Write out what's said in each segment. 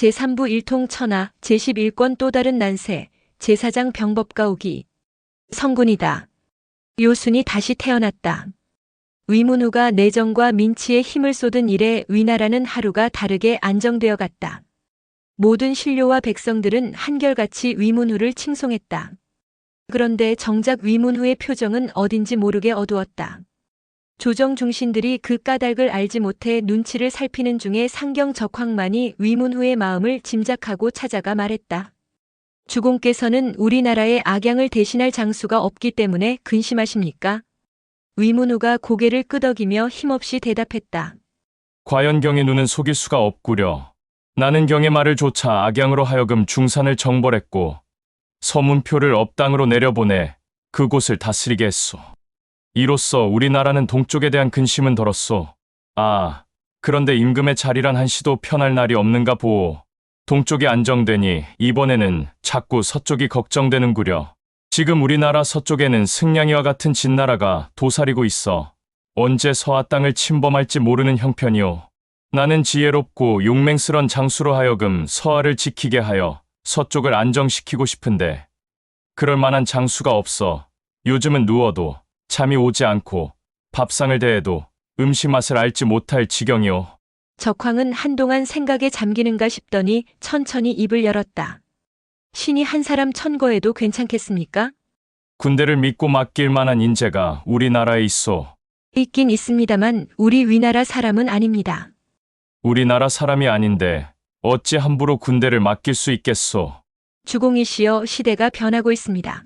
제3부 일통천하 제11권 또 다른 난세 제4장 병법가 오기. 성군이다. 요순이 다시 태어났다. 위문후가 내정과 민치에 힘을 쏟은 이래 위나라는 하루가 다르게 안정되어 갔다. 모든 신료와 백성들은 한결같이 위문후를 칭송했다. 그런데 정작 위문후의 표정은 어딘지 모르게 어두웠다. 조정 중신들이 그 까닭을 알지 못해 눈치를 살피는 중에 상경 적황만이 위문후의 마음을 짐작하고 찾아가 말했다. 주공께서는 우리나라의 악양을 대신할 장수가 없기 때문에 근심하십니까? 위문후가 고개를 끄덕이며 힘없이 대답했다. 과연 경의 눈은 속일 수가 없구려. 나는 경의 말을 조차 악양으로 하여금 중산을 정벌했고 서문표를 업당으로 내려보내 그곳을 다스리게 했소. 이로써 우리나라는 동쪽에 대한 근심은 덜었소. 아, 그런데 임금의 자리란 한시도 편할 날이 없는가 보오. 동쪽이 안정되니 이번에는 자꾸 서쪽이 걱정되는구려. 지금 우리나라 서쪽에는 승냥이와 같은 진나라가 도사리고 있어 언제 서하 땅을 침범할지 모르는 형편이오. 나는 지혜롭고 용맹스런 장수로 하여금 서하를 지키게 하여 서쪽을 안정시키고 싶은데 그럴 만한 장수가 없어. 요즘은 누워도 잠이 오지 않고 밥상을 대해도 음식 맛을 알지 못할 지경이오. 적황은 한동안 생각에 잠기는가 싶더니 천천히 입을 열었다. 신이 한 사람 천거해도 괜찮겠습니까? 군대를 믿고 맡길 만한 인재가 우리나라에 있소. 있긴 있습니다만 우리 위나라 사람은 아닙니다. 우리나라 사람이 아닌데 어찌 함부로 군대를 맡길 수 있겠소. 주공이시여, 시대가 변하고 있습니다.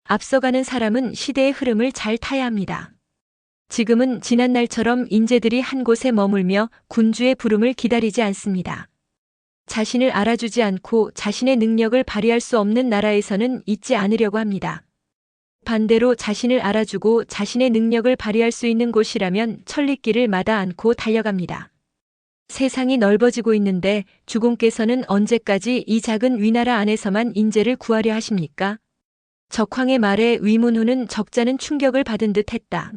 앞서가는 사람은 시대의 흐름을 잘 타야 합니다. 지금은 지난날처럼 인재들이 한 곳에 머물며 군주의 부름을 기다리지 않습니다. 자신을 알아주지 않고 자신의 능력을 발휘할 수 없는 나라에서는 있지 않으려고 합니다. 반대로 자신을 알아주고 자신의 능력을 발휘할 수 있는 곳이라면 천리길을 마다 않고 달려갑니다. 세상이 넓어지고 있는데 주공께서는 언제까지 이 작은 위나라 안에서만 인재를 구하려 하십니까? 적황의 말에 위문후는 적잖은 충격을 받은 듯 했다.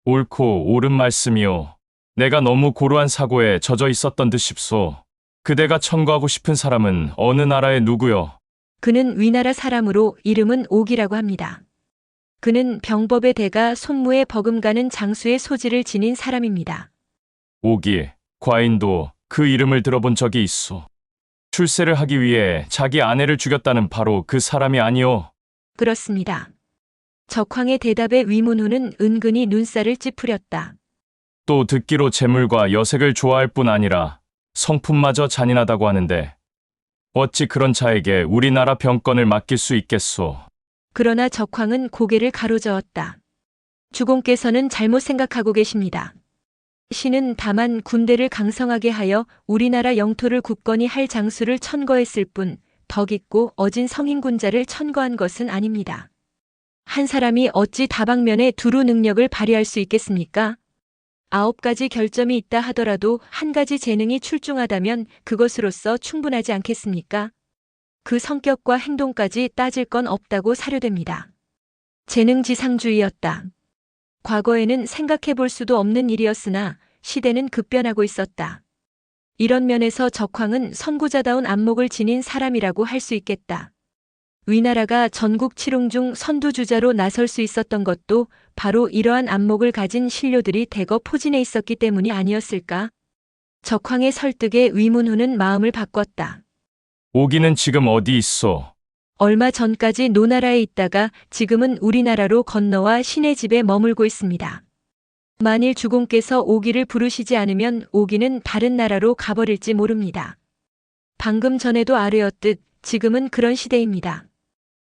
옳고 옳은 말씀이오. 내가 너무 고루한 사고에 젖어 있었던 듯 싶소. 그대가 천거하고 싶은 사람은 어느 나라의 누구요? 그는 위나라 사람으로 이름은 옥이라고 합니다. 그는 병법의 대가 손무에 버금가는 장수의 소질을 지닌 사람입니다. 오기, 과인도 그 이름을 들어본 적이 있소. 출세를 하기 위해 자기 아내를 죽였다는 바로 그 사람이 아니오. 그렇습니다. 적황의 대답에 위문후는 은근히 눈살을 찌푸렸다. 또 듣기로 재물과 여색을 좋아할 뿐 아니라 성품마저 잔인하다고 하는데 어찌 그런 자에게 우리나라 병권을 맡길 수 있겠소. 그러나 적황은 고개를 가로저었다. 주공께서는 잘못 생각하고 계십니다. 신은 다만 군대를 강성하게 하여 우리나라 영토를 굳건히 할 장수를 천거했을 뿐 덕 있고 어진 성인군자를 천거한 것은 아닙니다. 한 사람이 어찌 다방면에 두루 능력을 발휘할 수 있겠습니까? 9가지 결점이 있다 하더라도 한 가지 재능이 출중하다면 그것으로서 충분하지 않겠습니까? 그 성격과 행동까지 따질 건 없다고 사료됩니다. 재능지상주의였다. 과거에는 생각해 볼 수도 없는 일이었으나 시대는 급변하고 있었다. 이런 면에서 적황은 선구자다운 안목을 지닌 사람이라고 할 수 있겠다. 위나라가 전국 칠흥 중 선두주자로 나설 수 있었던 것도 바로 이러한 안목을 가진 신료들이 대거 포진해 있었기 때문이 아니었을까? 적황의 설득에 위문후는 마음을 바꿨다. 오기는 지금 어디 있소? 얼마 전까지 노나라에 있다가 지금은 우리나라로 건너와 신의 집에 머물고 있습니다. 만일 주공께서 오기를 부르시지 않으면 오기는 다른 나라로 가버릴지 모릅니다. 방금 전에도 아뢰었듯 지금은 그런 시대입니다.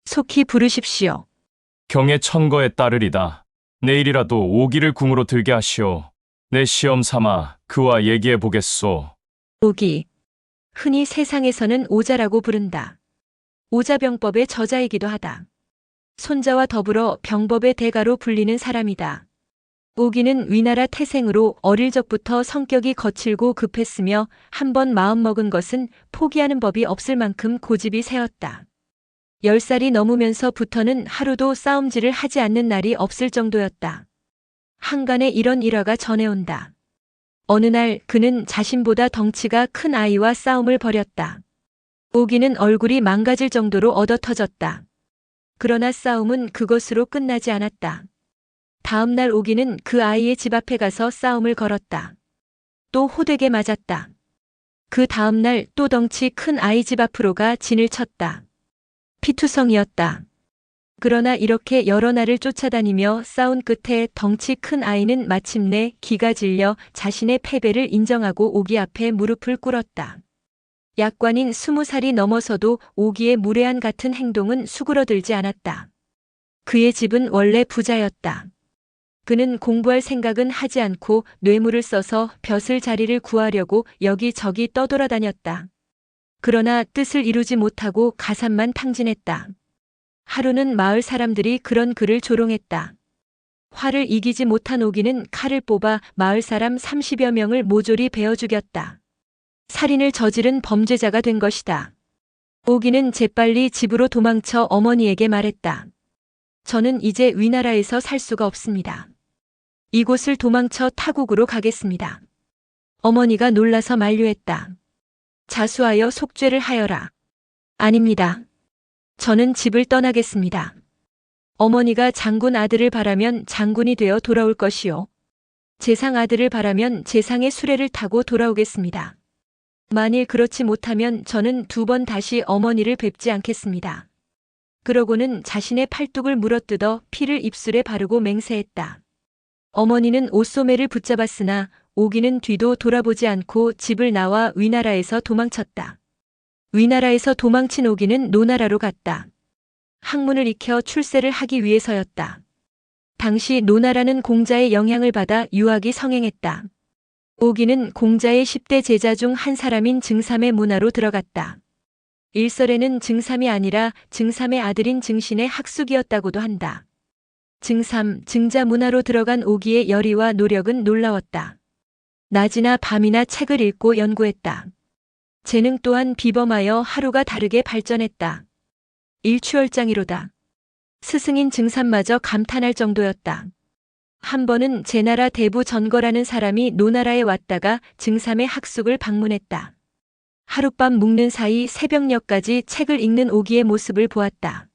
속히 부르십시오. 경의 천거에 따르리다. 내일이라도 오기를 궁으로 들게 하시오. 내 시험 삼아 그와 얘기해 보겠소. 오기. 흔히 세상에서는 오자라고 부른다. 오자병법의 저자이기도 하다. 손자와 더불어 병법의 대가로 불리는 사람이다. 오기는 위나라 태생으로 어릴 적부터 성격이 거칠고 급했으며 한번 마음먹은 것은 포기하는 법이 없을 만큼 고집이 세었다. 10살이 넘으면서부터는 하루도 싸움질을 하지 않는 날이 없을 정도였다. 한간에 이런 일화가 전해온다. 어느 날 그는 자신보다 덩치가 큰 아이와 싸움을 벌였다. 오기는 얼굴이 망가질 정도로 얻어터졌다. 그러나 싸움은 그것으로 끝나지 않았다. 다음 날 오기는 그 아이의 집 앞에 가서 싸움을 걸었다. 또 호되게 맞았다. 그 다음 날 또 덩치 큰 아이 집 앞으로 가 진을 쳤다. 피투성이었다. 그러나 이렇게 여러 날을 쫓아다니며 싸운 끝에 덩치 큰 아이는 마침내 기가 질려 자신의 패배를 인정하고 오기 앞에 무릎을 꿇었다. 약관인 20살이 넘어서도 오기의 무례한 같은 행동은 수그러들지 않았다. 그의 집은 원래 부자였다. 그는 공부할 생각은 하지 않고 뇌물을 써서 벼슬 자리를 구하려고 여기저기 떠돌아다녔다. 그러나 뜻을 이루지 못하고 가산만 탕진했다. 하루는 마을 사람들이 그런 그를 조롱했다. 화를 이기지 못한 오기는 칼을 뽑아 마을 사람 30여 명을 모조리 베어 죽였다. 살인을 저지른 범죄자가 된 것이다. 오기는 재빨리 집으로 도망쳐 어머니에게 말했다. 저는 이제 위나라에서 살 수가 없습니다. 이곳을 도망쳐 타국으로 가겠습니다. 어머니가 놀라서 만류했다. 자수하여 속죄를 하여라. 아닙니다. 저는 집을 떠나겠습니다. 어머니가 장군 아들을 바라면 장군이 되어 돌아올 것이요. 재상 아들을 바라면 재상의 수레를 타고 돌아오겠습니다. 만일 그렇지 못하면 저는 2번 다시 어머니를 뵙지 않겠습니다. 그러고는 자신의 팔뚝을 물어뜯어 피를 입술에 바르고 맹세했다. 어머니는 옷소매를 붙잡았으나 오기는 뒤도 돌아보지 않고 집을 나와 위나라에서 도망쳤다. 위나라에서 도망친 오기는 노나라로 갔다. 학문을 익혀 출세를 하기 위해서였다. 당시 노나라는 공자의 영향을 받아 유학이 성행했다. 오기는 공자의 10대 제자 중 한 사람인 증삼의 문화로 들어갔다. 일설에는 증삼이 아니라 증삼의 아들인 증신의 학숙이었다고도 한다. 증삼, 증자 문화로 들어간 오기의 열의와 노력은 놀라웠다. 낮이나 밤이나 책을 읽고 연구했다. 재능 또한 비범하여 하루가 다르게 발전했다. 일취월장이로다. 스승인 증삼마저 감탄할 정도였다. 한 번은 제나라 대부 전거라는 사람이 노나라에 왔다가 증삼의 학숙을 방문했다. 하룻밤 묵는 사이 새벽녘까지 책을 읽는 오기의 모습을 보았다.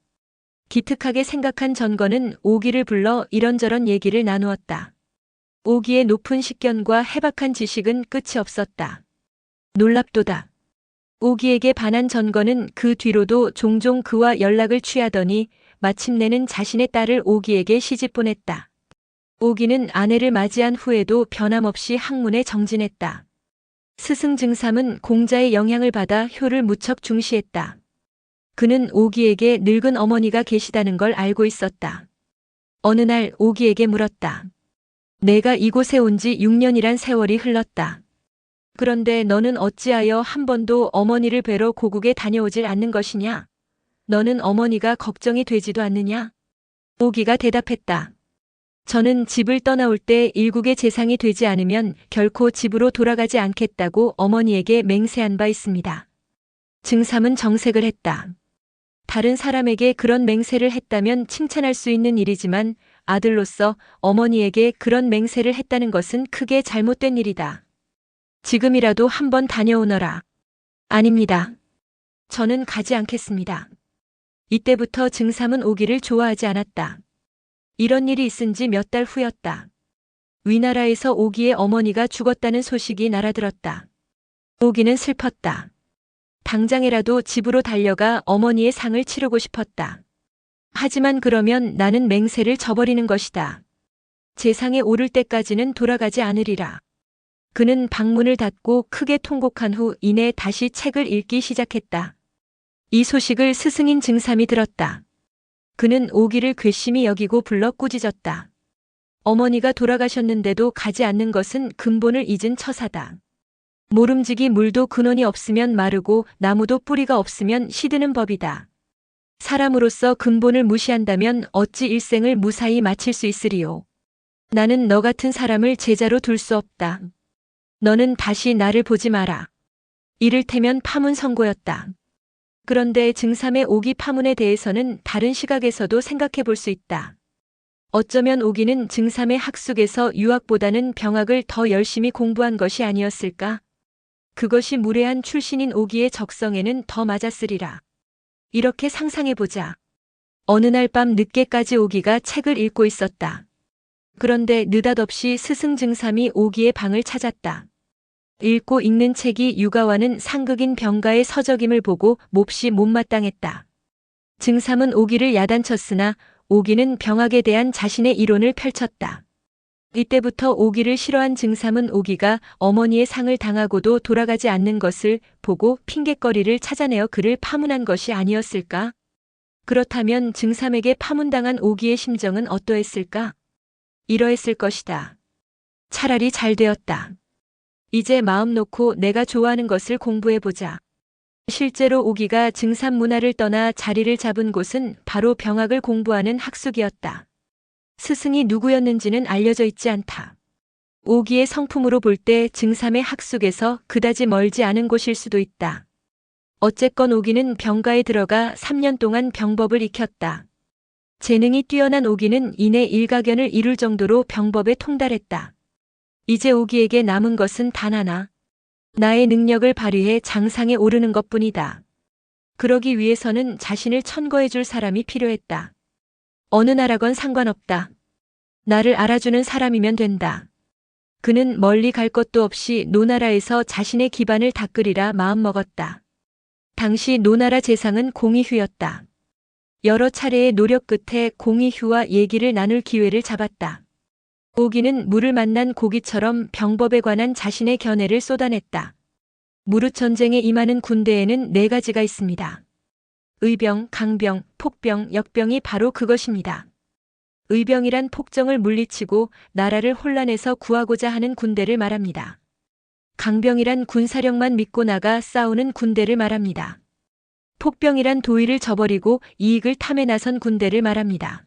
기특하게 생각한 전거는 오기를 불러 이런저런 얘기를 나누었다. 오기의 높은 식견과 해박한 지식은 끝이 없었다. 놀랍도다. 오기에게 반한 전거는 그 뒤로도 종종 그와 연락을 취하더니 마침내는 자신의 딸을 오기에게 시집 보냈다. 오기는 아내를 맞이한 후에도 변함없이 학문에 정진했다. 스승 증삼은 공자의 영향을 받아 효를 무척 중시했다. 그는 오기에게 늙은 어머니가 계시다는 걸 알고 있었다. 어느 날 오기에게 물었다. 내가 이곳에 온 지 6년이란 세월이 흘렀다. 그런데 너는 어찌하여 한 번도 어머니를 뵈러 고국에 다녀오질 않는 것이냐? 너는 어머니가 걱정이 되지도 않느냐? 오기가 대답했다. 저는 집을 떠나올 때 일국의 재상이 되지 않으면 결코 집으로 돌아가지 않겠다고 어머니에게 맹세한 바 있습니다. 증삼은 정색을 했다. 다른 사람에게 그런 맹세를 했다면 칭찬할 수 있는 일이지만 아들로서 어머니에게 그런 맹세를 했다는 것은 크게 잘못된 일이다. 지금이라도 한번 다녀오너라. 아닙니다. 저는 가지 않겠습니다. 이때부터 증삼은 오기를 좋아하지 않았다. 이런 일이 있은 지 몇 달 후였다. 위나라에서 오기의 어머니가 죽었다는 소식이 날아들었다. 오기는 슬펐다. 당장이라도 집으로 달려가 어머니의 상을 치르고 싶었다. 하지만 그러면 나는 맹세를 저버리는 것이다. 재상에 오를 때까지는 돌아가지 않으리라. 그는 방문을 닫고 크게 통곡한 후 이내 다시 책을 읽기 시작했다. 이 소식을 스승인 증삼이 들었다. 그는 오기를 괘씸히 여기고 불러 꾸짖었다. 어머니가 돌아가셨는데도 가지 않는 것은 근본을 잊은 처사다. 모름지기 물도 근원이 없으면 마르고 나무도 뿌리가 없으면 시드는 법이다. 사람으로서 근본을 무시한다면 어찌 일생을 무사히 마칠 수 있으리요. 나는 너 같은 사람을 제자로 둘 수 없다. 너는 다시 나를 보지 마라. 이를테면 파문 선고였다. 그런데 증삼의 오기 파문에 대해서는 다른 시각에서도 생각해 볼 수 있다. 어쩌면 오기는 증삼의 학숙에서 유학보다는 병학을 더 열심히 공부한 것이 아니었을까? 그것이 무례한 출신인 오기의 적성에는 더 맞았으리라. 이렇게 상상해보자. 어느 날 밤 늦게까지 오기가 책을 읽고 있었다. 그런데 느닷없이 스승 증삼이 오기의 방을 찾았다. 읽고 읽는 책이 육아와는 상극인 병가의 서적임을 보고 몹시 못마땅했다. 증삼은 오기를 야단쳤으나 오기는 병학에 대한 자신의 이론을 펼쳤다. 이때부터 오기를 싫어한 증삼은 오기가 어머니의 상을 당하고도 돌아가지 않는 것을 보고 핑곗거리를 찾아내어 그를 파문한 것이 아니었을까? 그렇다면 증삼에게 파문당한 오기의 심정은 어떠했을까? 이러했을 것이다. 차라리 잘 되었다. 이제 마음 놓고 내가 좋아하는 것을 공부해보자. 실제로 오기가 증삼 문화를 떠나 자리를 잡은 곳은 바로 병학을 공부하는 학숙이었다. 스승이 누구였는지는 알려져 있지 않다. 오기의 성품으로 볼 때 증삼의 학숙에서 그다지 멀지 않은 곳일 수도 있다. 어쨌건 오기는 병가에 들어가 3년 동안 병법을 익혔다. 재능이 뛰어난 오기는 이내 일가견을 이룰 정도로 병법에 통달했다. 이제 오기에게 남은 것은 단 하나. 나의 능력을 발휘해 장상에 오르는 것뿐이다. 그러기 위해서는 자신을 천거해 줄 사람이 필요했다. 어느 나라건 상관없다. 나를 알아주는 사람이면 된다. 그는 멀리 갈 것도 없이 노나라에서 자신의 기반을 닦으리라 마음먹었다. 당시 노나라 재상은 공의휴였다. 여러 차례의 노력 끝에 공의휴와 얘기를 나눌 기회를 잡았다. 오기는 물을 만난 고기처럼 병법에 관한 자신의 견해를 쏟아냈다. 무릇 전쟁에 임하는 군대에는 4가지가 있습니다. 의병, 강병, 폭병, 역병이 바로 그것입니다. 의병이란 폭정을 물리치고 나라를 혼란에서 구하고자 하는 군대를 말합니다. 강병이란 군사력만 믿고 나가 싸우는 군대를 말합니다. 폭병이란 도의를 저버리고 이익을 탐해 나선 군대를 말합니다.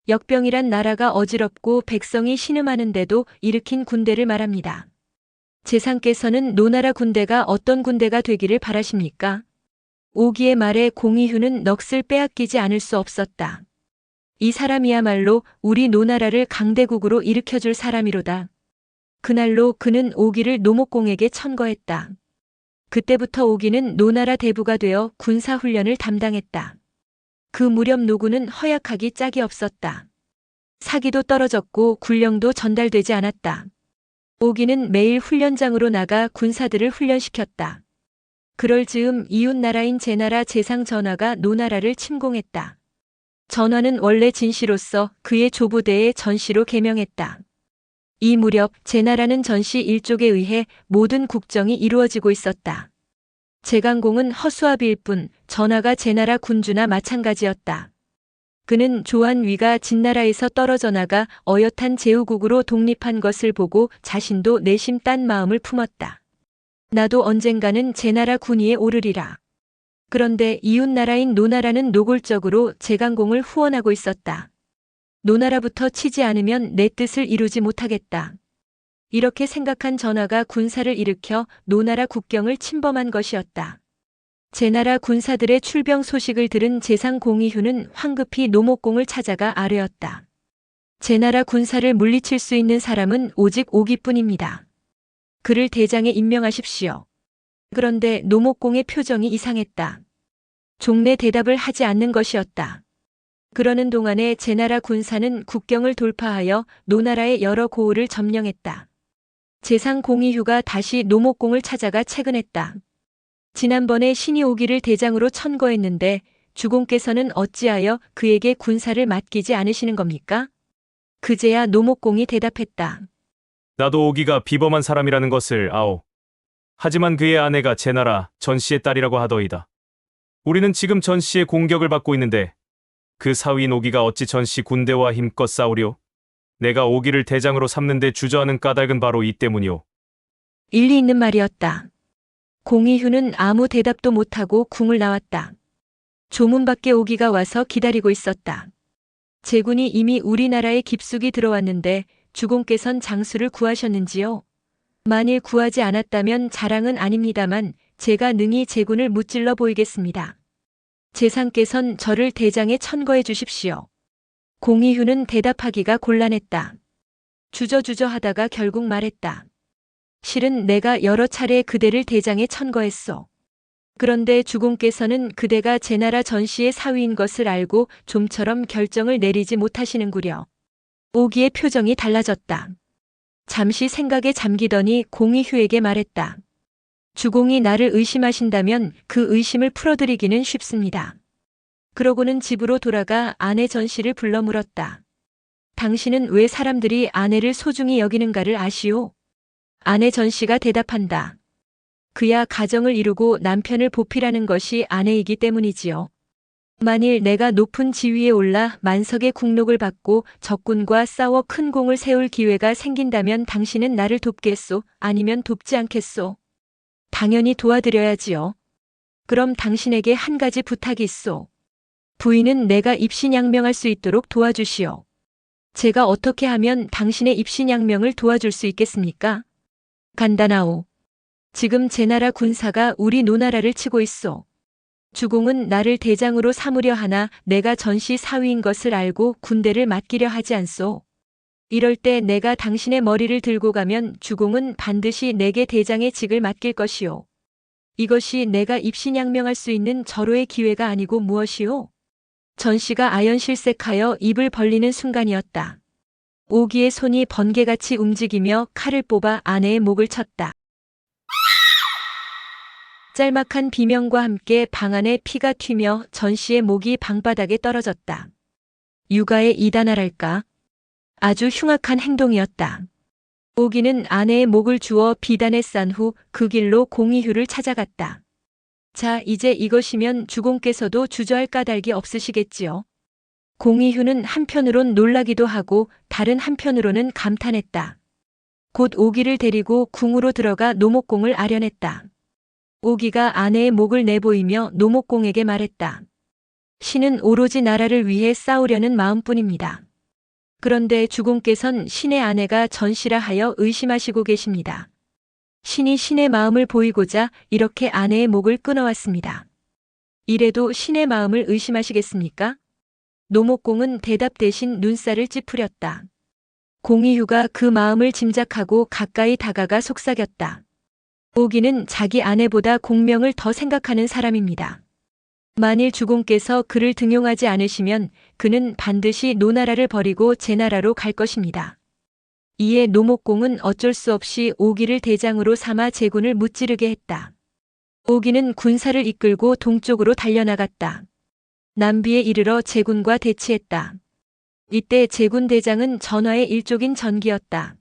역병이란 나라가 어지럽고 백성이 신음하는데도 일으킨 군대를 말합니다. 재상께서는 노나라 군대가 어떤 군대가 되기를 바라십니까? 오기의 말에 공의휴는 넋을 빼앗기지 않을 수 없었다. 이 사람이야말로 우리 노나라를 강대국으로 일으켜줄 사람이로다. 그날로 그는 오기를 노목공에게 천거했다. 그때부터 오기는 노나라 대부가 되어 군사훈련을 담당했다. 그 무렵 노군은 허약하기 짝이 없었다. 사기도 떨어졌고 군령도 전달되지 않았다. 오기는 매일 훈련장으로 나가 군사들을 훈련시켰다. 그럴 즈음 이웃 나라인 제나라 재상 전하가 노나라를 침공했다. 전하는 원래 진시로서 그의 조부대에 전시로 개명했다. 이 무렵 제나라는 전시 일족에 의해 모든 국정이 이루어지고 있었다. 제강공은 허수아비일 뿐 전하가 제나라 군주나 마찬가지였다. 그는 조한위가 진나라에서 떨어져 나가 어엿한 제후국으로 독립한 것을 보고 자신도 내심 딴 마음을 품었다. 나도 언젠가는 제나라 군위에 오르리라. 그런데 이웃 나라인 노나라는 노골적으로 제강공을 후원하고 있었다. 노나라부터 치지 않으면 내 뜻을 이루지 못하겠다. 이렇게 생각한 전하가 군사를 일으켜 노나라 국경을 침범한 것이었다. 제나라 군사들의 출병 소식을 들은 재상 공의휴는 황급히 노목공을 찾아가 아뢰었다. 제나라 군사를 물리칠 수 있는 사람은 오직 오기뿐입니다. 그를 대장에 임명하십시오. 그런데 노목공의 표정이 이상했다. 종래 대답을 하지 않는 것이었다. 그러는 동안에 제나라 군사는 국경을 돌파하여 노나라의 여러 고을을 점령했다. 재상 공의휴가 다시 노목공을 찾아가 채근했다. 지난번에 신이 오기를 대장으로 천거했는데 주공께서는 어찌하여 그에게 군사를 맡기지 않으시는 겁니까? 그제야 노목공이 대답했다. 나도 오기가 비범한 사람이라는 것을 아오. 하지만 그의 아내가 제나라 전씨의 딸이라고 하더이다. 우리는 지금 전씨의 공격을 받고 있는데 그 사위인 오기가 어찌 전씨 군대와 힘껏 싸우려? 내가 오기를 대장으로 삼는 데 주저하는 까닭은 바로 이 때문이오. 일리 있는 말이었다. 공의휴는 아무 대답도 못하고 궁을 나왔다. 조문 밖에 오기가 와서 기다리고 있었다. 제군이 이미 우리나라에 깊숙이 들어왔는데 주공께선 장수를 구하셨는지요? 만일 구하지 않았다면 자랑은 아닙니다만 제가 능히 제군을 무찔러 보이겠습니다. 재상께선 저를 대장에 천거해 주십시오. 공의휴는 대답하기가 곤란했다. 주저주저 하다가 결국 말했다. 실은 내가 여러 차례 그대를 대장에 천거했소. 그런데 주공께서는 그대가 제나라 전씨의 사위인 것을 알고 좀처럼 결정을 내리지 못하시는구려. 오기의 표정이 달라졌다. 잠시 생각에 잠기더니 공의휴에게 말했다. 주공이 나를 의심하신다면 그 의심을 풀어드리기는 쉽습니다. 그러고는 집으로 돌아가 아내 전씨를 불러 물었다. 당신은 왜 사람들이 아내를 소중히 여기는가를 아시오? 아내 전씨가 대답한다. 그야 가정을 이루고 남편을 보필하는 것이 아내이기 때문이지요. 만일 내가 높은 지위에 올라 만석의 국록을 받고 적군과 싸워 큰 공을 세울 기회가 생긴다면 당신은 나를 돕겠소? 아니면 돕지 않겠소? 당연히 도와드려야지요. 그럼 당신에게 한 가지 부탁이 있소. 부인은 내가 입신양명할 수 있도록 도와주시오. 제가 어떻게 하면 당신의 입신양명을 도와줄 수 있겠습니까? 간단하오. 지금 제나라 군사가 우리 노나라를 치고 있소. 주공은 나를 대장으로 삼으려 하나 내가 전시 사위인 것을 알고 군대를 맡기려 하지 않소. 이럴 때 내가 당신의 머리를 들고 가면 주공은 반드시 내게 대장의 직을 맡길 것이오. 이것이 내가 입신양명할 수 있는 절호의 기회가 아니고 무엇이오? 전씨가 아연실색하여 입을 벌리는 순간이었다. 오기의 손이 번개같이 움직이며 칼을 뽑아 아내의 목을 쳤다. 짤막한 비명과 함께 방 안에 피가 튀며 전씨의 목이 방바닥에 떨어졌다. 육아의 이단아랄까? 아주 흉악한 행동이었다. 오기는 아내의 목을 주워 비단에 싼 후 그 길로 공의휴를 찾아갔다. 자, 이제 이것이면 주공께서도 주저할 까닭이 없으시겠지요. 공의휴는 한편으론 놀라기도 하고 다른 한편으로는 감탄했다. 곧 오기를 데리고 궁으로 들어가 노목공을 아련했다. 오기가 아내의 목을 내보이며 노목공에게 말했다. 신은 오로지 나라를 위해 싸우려는 마음뿐입니다. 그런데 주공께선 신의 아내가 전씨라 하여 의심하시고 계십니다. 신이 신의 마음을 보이고자 이렇게 아내의 목을 끊어왔습니다. 이래도 신의 마음을 의심하시겠습니까? 노목공은 대답 대신 눈살을 찌푸렸다. 공의휴가 그 마음을 짐작하고 가까이 다가가 속삭였다. 오기는 자기 아내보다 공명을 더 생각하는 사람입니다. 만일 주공께서 그를 등용하지 않으시면 그는 반드시 노나라를 버리고 제나라로 갈 것입니다. 이에 노목공은 어쩔 수 없이 오기를 대장으로 삼아 제군을 무찌르게 했다. 오기는 군사를 이끌고 동쪽으로 달려나갔다. 남비에 이르러 제군과 대치했다. 이때 제군 대장은 전하의 일족인 전기였다.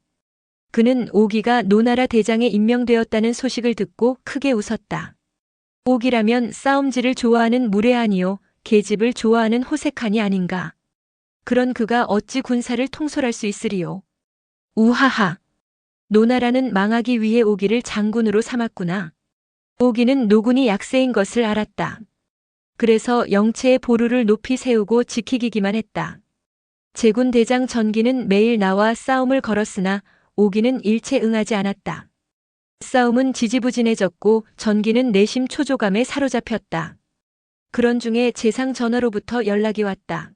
그는 오기가 노나라 대장에 임명되었다는 소식을 듣고 크게 웃었다. 오기라면 싸움질을 좋아하는 무례한이요 계집을 좋아하는 호색한이 아닌가. 그런 그가 어찌 군사를 통솔할 수 있으리요. 우하하. 노나라는 망하기 위해 오기를 장군으로 삼았구나. 오기는 노군이 약세인 것을 알았다. 그래서 영체의 보루를 높이 세우고 지키기만 했다. 제군 대장 전기는 매일 나와 싸움을 걸었으나 오기는 일체 응하지 않았다. 싸움은 지지부진해졌고 전기는 내심 초조감에 사로잡혔다. 그런 중에 재상 전하로부터 연락이 왔다.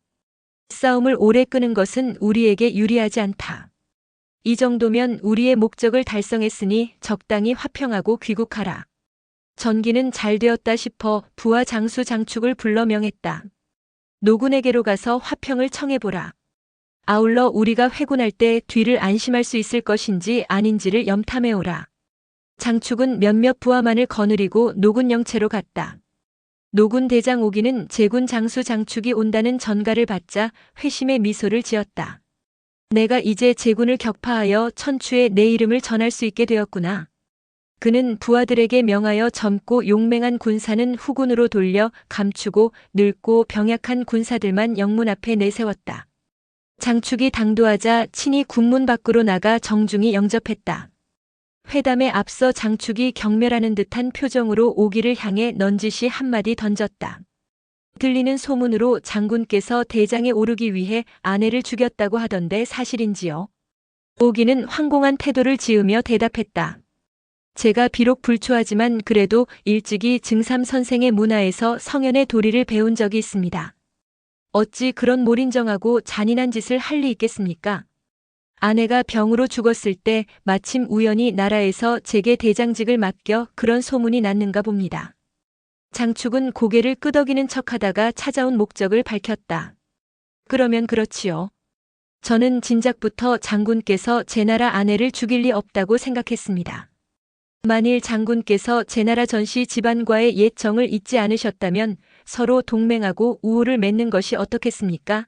싸움을 오래 끄는 것은 우리에게 유리하지 않다. 이 정도면 우리의 목적을 달성했으니 적당히 화평하고 귀국하라. 전기는 잘 되었다 싶어 부하 장수 장축을 불러 명했다. 노군에게로 가서 화평을 청해보라. 아울러 우리가 회군할 때 뒤를 안심할 수 있을 것인지 아닌지를 염탐해오라. 장축은 몇몇 부하만을 거느리고 노군 영체로 갔다. 노군 대장 오기는 제군 장수 장축이 온다는 전가를 받자 회심의 미소를 지었다. 내가 이제 제군을 격파하여 천추에 내 이름을 전할 수 있게 되었구나. 그는 부하들에게 명하여 젊고 용맹한 군사는 후군으로 돌려 감추고 늙고 병약한 군사들만 영문 앞에 내세웠다. 장축이 당도하자 친히 군문 밖으로 나가 정중히 영접했다. 회담에 앞서 장축이 경멸하는 듯한 표정으로 오기를 향해 넌지시 한마디 던졌다. 들리는 소문으로 장군께서 대장에 오르기 위해 아내를 죽였다고 하던데 사실인지요? 오기는 황공한 태도를 지으며 대답했다. 제가 비록 불초하지만 그래도 일찍이 증삼 선생의 문화에서 성현의 도리를 배운 적이 있습니다. 어찌 그런 몰인정하고 잔인한 짓을 할 리 있겠습니까? 아내가 병으로 죽었을 때 마침 우연히 나라에서 제게 대장직을 맡겨 그런 소문이 났는가 봅니다. 장축은 고개를 끄덕이는 척하다가 찾아온 목적을 밝혔다. 그러면 그렇지요. 저는 진작부터 장군께서 제나라 아내를 죽일 리 없다고 생각했습니다. 만일 장군께서 제나라 전씨 집안과의 옛 정을 잊지 않으셨다면 서로 동맹하고 우호를 맺는 것이 어떻겠습니까?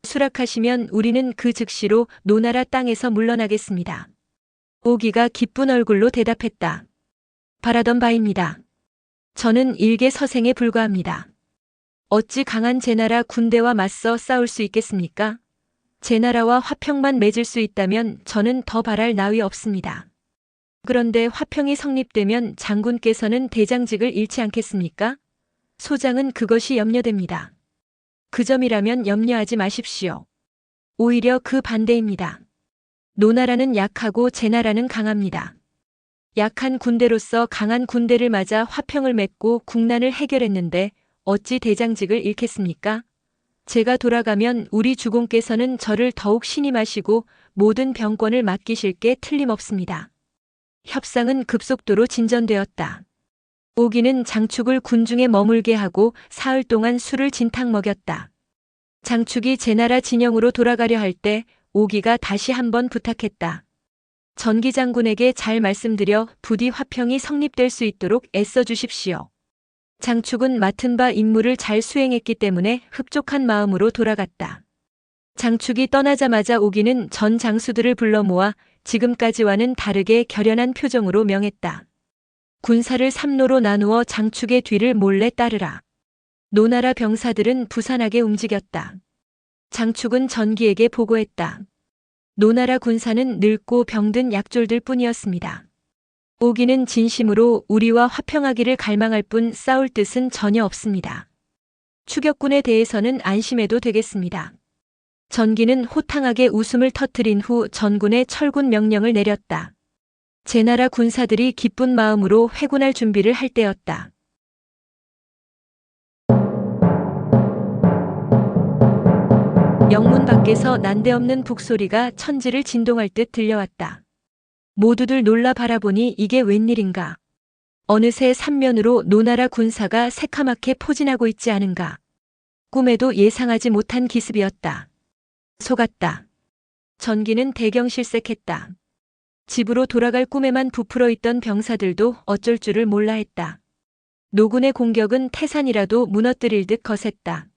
수락하시면 우리는 그 즉시로 노나라 땅에서 물러나겠습니다. 오기가 기쁜 얼굴로 대답했다. 바라던 바입니다. 저는 일개서생에 불과합니다. 어찌 강한 제나라 군대와 맞서 싸울 수 있겠습니까? 제나라와 화평만 맺을 수 있다면 저는 더 바랄 나위 없습니다. 그런데 화평이 성립되면 장군께서는 대장직을 잃지 않겠습니까? 소장은 그것이 염려됩니다. 그 점이라면 염려하지 마십시오. 오히려 그 반대입니다. 노나라는 약하고 제나라는 강합니다. 약한 군대로서 강한 군대를 맞아 화평을 맺고 국난을 해결했는데 어찌 대장직을 잃겠습니까? 제가 돌아가면 우리 주공께서는 저를 더욱 신임하시고 모든 병권을 맡기실 게 틀림없습니다. 협상은 급속도로 진전되었다. 오기는 장축을 군중에 머물게 하고 사흘 동안 술을 진탕 먹였다. 장축이 제나라 진영으로 돌아가려 할 때 오기가 다시 한번 부탁했다. 전기 장군에게 잘 말씀드려 부디 화평이 성립될 수 있도록 애써 주십시오. 장축은 맡은 바 임무를 잘 수행했기 때문에 흡족한 마음으로 돌아갔다. 장축이 떠나자마자 오기는 전 장수들을 불러 모아 지금까지와는 다르게 결연한 표정으로 명했다. 군사를 3로로 나누어 장축의 뒤를 몰래 따르라. 노나라 병사들은 부산하게 움직였다. 장축은 전기에게 보고했다. 노나라 군사는 늙고 병든 약졸들 뿐이었습니다. 오기는 진심으로 우리와 화평하기를 갈망할 뿐 싸울 뜻은 전혀 없습니다. 추격군에 대해서는 안심해도 되겠습니다. 전기는 호탕하게 웃음을 터뜨린 후 전군에 철군 명령을 내렸다. 제나라 군사들이 기쁜 마음으로 회군할 준비를 할 때였다. 영문 밖에서 난데없는 북소리가 천지를 진동할 듯 들려왔다. 모두들 놀라 바라보니 이게 웬일인가. 어느새 삼면으로 노나라 군사가 새카맣게 포진하고 있지 않은가. 꿈에도 예상하지 못한 기습이었다. 속았다. 전기는 대경실색했다. 집으로 돌아갈 꿈에만 부풀어 있던 병사들도 어쩔 줄을 몰라 했다. 노군의 공격은 태산이라도 무너뜨릴 듯 거셌다.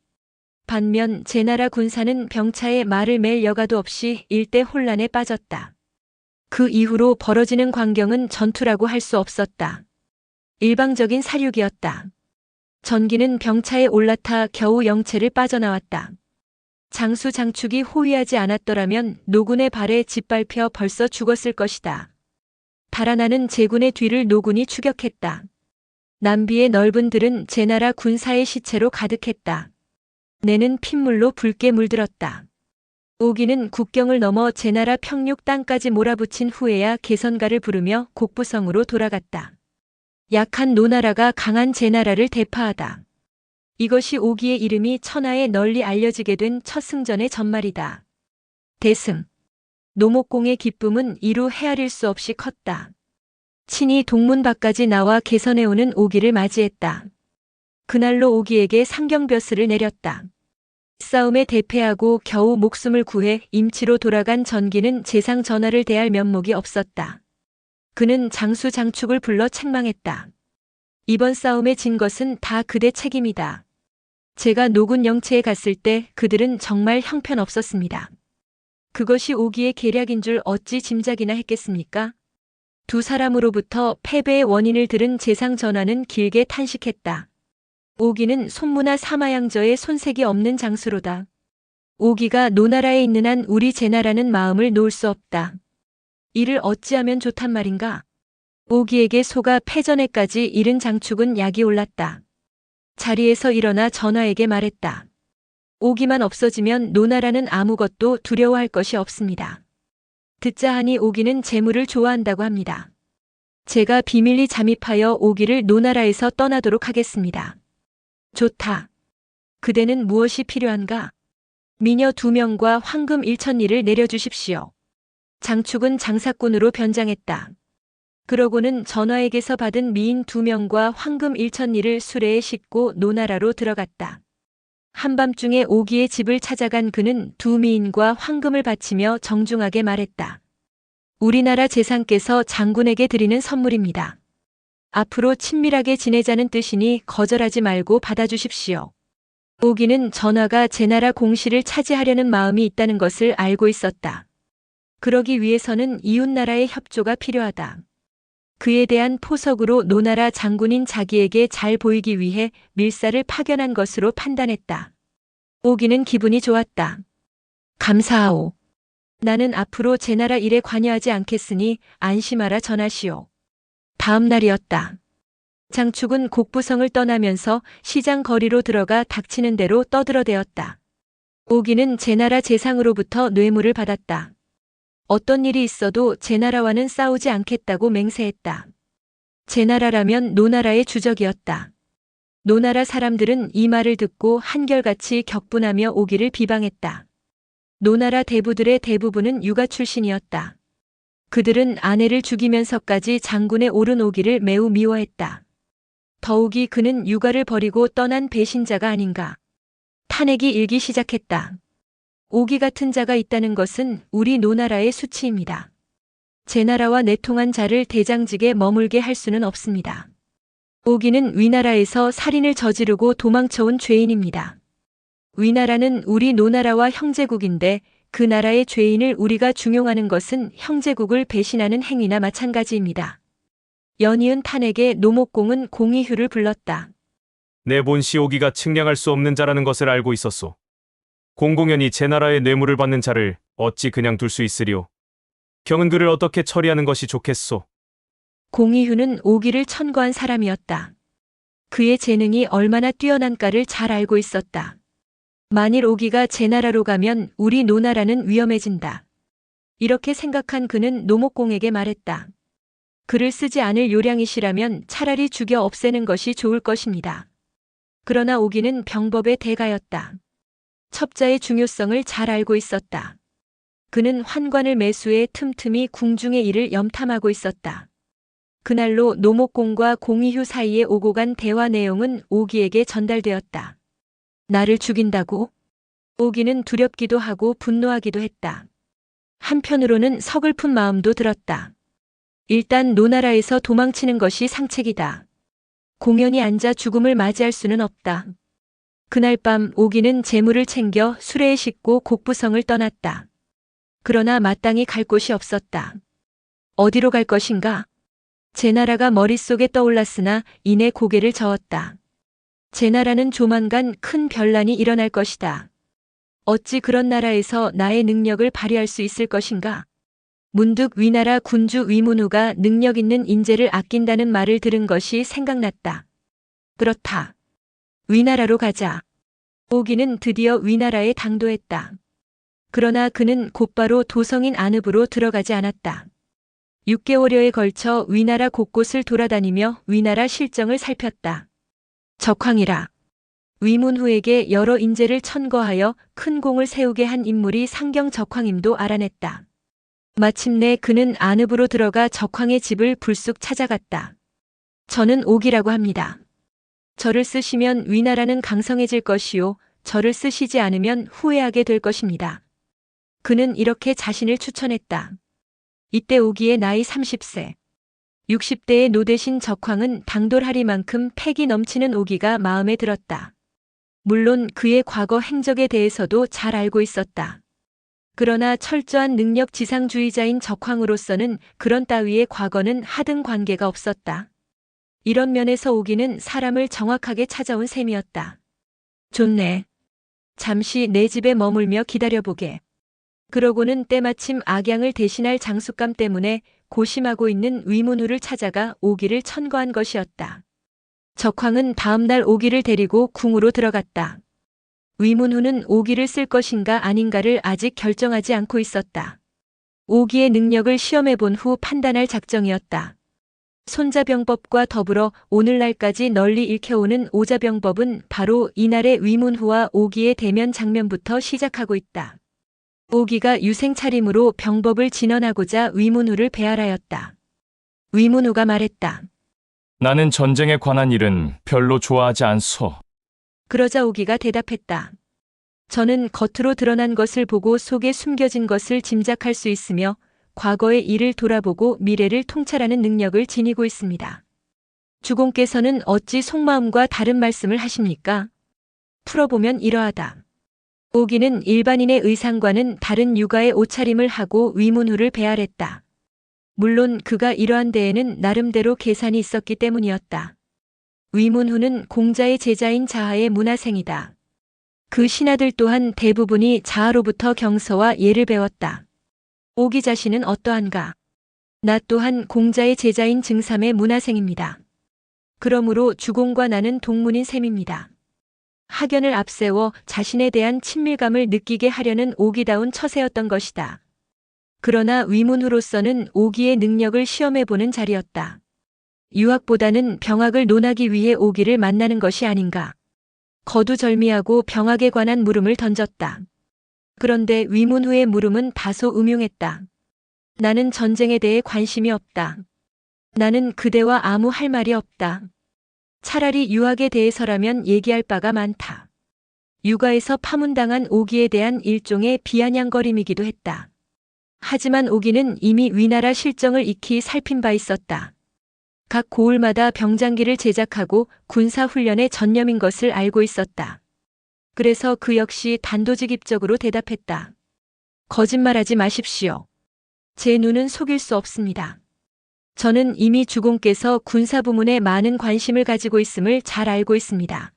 반면 제나라 군사는 병차에 말을 맬 여가도 없이 일대 혼란에 빠졌다. 그 이후로 벌어지는 광경은 전투라고 할 수 없었다. 일방적인 사륙이었다. 전기는 병차에 올라타 겨우 영체를 빠져나왔다. 장수 장축이 호위하지 않았더라면 노군의 발에 짓밟혀 벌써 죽었을 것이다. 달아나는 제군의 뒤를 노군이 추격했다. 남비의 넓은 들은 제나라 군사의 시체로 가득했다. 내는 핏물로 붉게 물들었다. 오기는 국경을 넘어 제나라 평육 땅까지 몰아붙인 후에야 개선가를 부르며 곡부성으로 돌아갔다. 약한 노나라가 강한 제나라를 대파하다. 이것이 오기의 이름이 천하에 널리 알려지게 된 첫 승전의 전말이다. 대승. 노목공의 기쁨은 이루 헤아릴 수 없이 컸다. 친히 동문 밖까지 나와 개선해오는 오기를 맞이했다. 그날로 오기에게 상경벼슬을 내렸다. 싸움에 대패하고 겨우 목숨을 구해 임치로 돌아간 전기는 재상 전하를 대할 면목이 없었다. 그는 장수 장축을 불러 책망했다. 이번 싸움에 진 것은 다 그대 책임이다. 제가 노군 영체에 갔을 때 그들은 정말 형편없었습니다. 그것이 오기의 계략인 줄 어찌 짐작이나 했겠습니까? 두 사람으로부터 패배의 원인을 들은 재상 전하는 길게 탄식했다. 오기는 손무나 사마양저의 손색이 없는 장수로다. 오기가 노나라에 있는 한 우리 제나라는 마음을 놓을 수 없다. 이를 어찌하면 좋단 말인가? 오기에게 속아 패전에까지 이른 장축은 약이 올랐다. 자리에서 일어나 전하에게 말했다. 오기만 없어지면 노나라는 아무것도 두려워할 것이 없습니다. 듣자 하니 오기는 재물을 좋아한다고 합니다. 제가 비밀리 잠입하여 오기를 노나라에서 떠나도록 하겠습니다. 좋다. 그대는 무엇이 필요한가? 미녀 2명과 황금 1,000리를 내려주십시오. 장축은 장사꾼으로 변장했다. 그러고는 전하에게서 받은 미인 2명과 황금 1,000리를 수레에 싣고 노나라로 들어갔다. 한밤중에 오기의 집을 찾아간 그는 2 미인과 황금을 바치며 정중하게 말했다. 우리나라 재상께서 장군에게 드리는 선물입니다. 앞으로 친밀하게 지내자는 뜻이니 거절하지 말고 받아주십시오. 오기는 전하가 제나라 공시를 차지하려는 마음이 있다는 것을 알고 있었다. 그러기 위해서는 이웃나라의 협조가 필요하다. 그에 대한 포석으로 노나라 장군인 자기에게 잘 보이기 위해 밀사를 파견한 것으로 판단했다. 오기는 기분이 좋았다. 감사하오. 나는 앞으로 제나라 일에 관여하지 않겠으니 안심하라 전하시오. 다음 날이었다. 장축은 곡부성을 떠나면서 시장 거리로 들어가 닥치는 대로 떠들어대었다. 오기는 제나라 재상으로부터 뇌물을 받았다. 어떤 일이 있어도 제나라와는 싸우지 않겠다고 맹세했다. 제나라라면 노나라의 주적이었다. 노나라 사람들은 이 말을 듣고 한결같이 격분하며 오기를 비방했다. 노나라 대부들의 대부분은 유가 출신이었다. 그들은 아내를 죽이면서까지 장군에 오른 오기를 매우 미워했다. 더욱이 그는 유가를 버리고 떠난 배신자가 아닌가. 탄핵이 일기 시작했다. 오기 같은 자가 있다는 것은 우리 노나라의 수치입니다. 제나라와 내통한 자를 대장직에 머물게 할 수는 없습니다. 오기는 위나라에서 살인을 저지르고 도망쳐온 죄인입니다. 위나라는 우리 노나라와 형제국인데 그 나라의 죄인을 우리가 중용하는 것은 형제국을 배신하는 행위나 마찬가지입니다. 연이은 탄핵에 노목공은 공의휴를 불렀다. 내 본시 오기가 측량할 수 없는 자라는 것을 알고 있었소. 공공연히 제나라의 뇌물을 받는 자를 어찌 그냥 둘 수 있으리오. 경은 그를 어떻게 처리하는 것이 좋겠소. 공의휴는 오기를 천거한 사람이었다. 그의 재능이 얼마나 뛰어난가를 잘 알고 있었다. 만일 오기가 제나라로 가면 우리 노나라는 위험해진다. 이렇게 생각한 그는 노목공에게 말했다. 글을 쓰지 않을 요량이시라면 차라리 죽여 없애는 것이 좋을 것입니다. 그러나 오기는 병법의 대가였다. 첩자의 중요성을 잘 알고 있었다. 그는 환관을 매수해 틈틈이 궁중의 일을 염탐하고 있었다. 그날로 노목공과 공의휴 사이에 오고 간 대화 내용은 오기에게 전달되었다. 나를 죽인다고? 오기는 두렵기도 하고 분노하기도 했다. 한편으로는 서글픈 마음도 들었다. 일단 노나라에서 도망치는 것이 상책이다. 공연히 앉아 죽음을 맞이할 수는 없다. 그날 밤 오기는 재물을 챙겨 수레에 싣고 곡부성을 떠났다. 그러나 마땅히 갈 곳이 없었다. 어디로 갈 것인가? 제나라가 머릿속에 떠올랐으나 이내 고개를 저었다. 제나라는 조만간 큰 변란이 일어날 것이다. 어찌 그런 나라에서 나의 능력을 발휘할 수 있을 것인가? 문득 위나라 군주 위문우가 능력 있는 인재를 아낀다는 말을 들은 것이 생각났다. 그렇다. 위나라로 가자. 오기는 드디어 위나라에 당도했다. 그러나 그는 곧바로 도성인 안읍으로 들어가지 않았다. 6개월여에 걸쳐 위나라 곳곳을 돌아다니며 위나라 실정을 살폈다. 적황이라. 위문후에게 여러 인재를 천거하여 큰 공을 세우게 한 인물이 상경 적황임도 알아냈다. 마침내 그는 안읍으로 들어가 적황의 집을 불쑥 찾아갔다. 저는 오기라고 합니다. 저를 쓰시면 위나라는 강성해질 것이요. 저를 쓰시지 않으면 후회하게 될 것입니다. 그는 이렇게 자신을 추천했다. 이때 오기의 나이 30세. 60대의 노대신 적황은 당돌하리만큼 패기 넘치는 오기가 마음에 들었다. 물론 그의 과거 행적에 대해서도 잘 알고 있었다. 그러나 철저한 능력 지상주의자인 적황으로서는 그런 따위의 과거는 하등 관계가 없었다. 이런 면에서 오기는 사람을 정확하게 찾아온 셈이었다. 좋네. 잠시 내 집에 머물며 기다려보게. 그러고는 때마침 악양을 대신할 장숙감 때문에 고심하고 있는 위문후를 찾아가 오기를 천거한 것이었다. 적황은 다음날 오기를 데리고 궁으로 들어갔다. 위문후는 오기를 쓸 것인가 아닌가를 아직 결정하지 않고 있었다. 오기의 능력을 시험해 본 후 판단할 작정이었다. 손자병법과 더불어 오늘날까지 널리 읽혀오는 오자병법은 바로 이날의 위문후와 오기의 대면 장면부터 시작하고 있다. 오기가 유생 차림으로 병법을 진언하고자 위문후를 배알하였다. 위문후가 말했다. 나는 전쟁에 관한 일은 별로 좋아하지 않소. 그러자 오기가 대답했다. 저는 겉으로 드러난 것을 보고 속에 숨겨진 것을 짐작할 수 있으며 과거의 일을 돌아보고 미래를 통찰하는 능력을 지니고 있습니다. 주공께서는 어찌 속마음과 다른 말씀을 하십니까? 풀어보면 이러하다. 오기는 일반인의 의상과는 다른 육아의 옷차림을 하고 위문후를 배알했다. 물론 그가 이러한 데에는 나름대로 계산이 있었기 때문이었다. 위문후는 공자의 제자인 자하의 문화생이다. 그 신하들 또한 대부분이 자하로부터 경서와 예를 배웠다. 오기 자신은 어떠한가? 나 또한 공자의 제자인 증삼의 문화생입니다. 그러므로 주공과 나는 동문인 셈입니다. 학연을 앞세워 자신에 대한 친밀감을 느끼게 하려는 오기다운 처세였던 것이다. 그러나 위문후로서는 오기의 능력을 시험해보는 자리였다. 유학보다는 병학을 논하기 위해 오기를 만나는 것이 아닌가. 거두절미하고 병학에 관한 물음을 던졌다. 그런데 위문후의 물음은 다소 음흉했다. 나는 전쟁에 대해 관심이 없다. 나는 그대와 아무 할 말이 없다. 차라리 유학에 대해서라면 얘기할 바가 많다. 육아에서 파문당한 오기에 대한 일종의 비아냥거림이기도 했다. 하지만 오기는 이미 위나라 실정을 익히 살핀 바 있었다. 각 고을마다 병장기를 제작하고 군사훈련에 전념인 것을 알고 있었다. 그래서 그 역시 단도직입적으로 대답했다. 거짓말하지 마십시오. 제 눈은 속일 수 없습니다. 저는 이미 주공께서 군사부문에 많은 관심을 가지고 있음을 잘 알고 있습니다.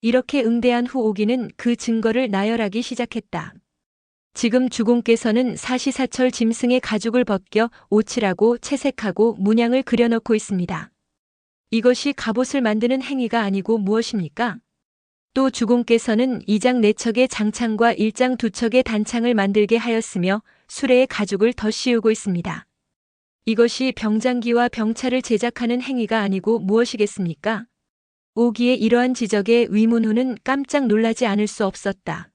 이렇게 응대한 후 오기는 그 증거를 나열하기 시작했다. 지금 주공께서는 사시사철 짐승의 가죽을 벗겨 옷칠하고 채색하고 문양을 그려넣고 있습니다. 이것이 갑옷을 만드는 행위가 아니고 무엇입니까? 또 주공께서는 2장 4척의 장창과 1장 2척의 단창을 만들게 하였으며 수레에 가죽을 더 씌우고 있습니다. 이것이 병장기와 병차를 제작하는 행위가 아니고 무엇이겠습니까? 오기의 이러한 지적에 위문후는 깜짝 놀라지 않을 수 없었다.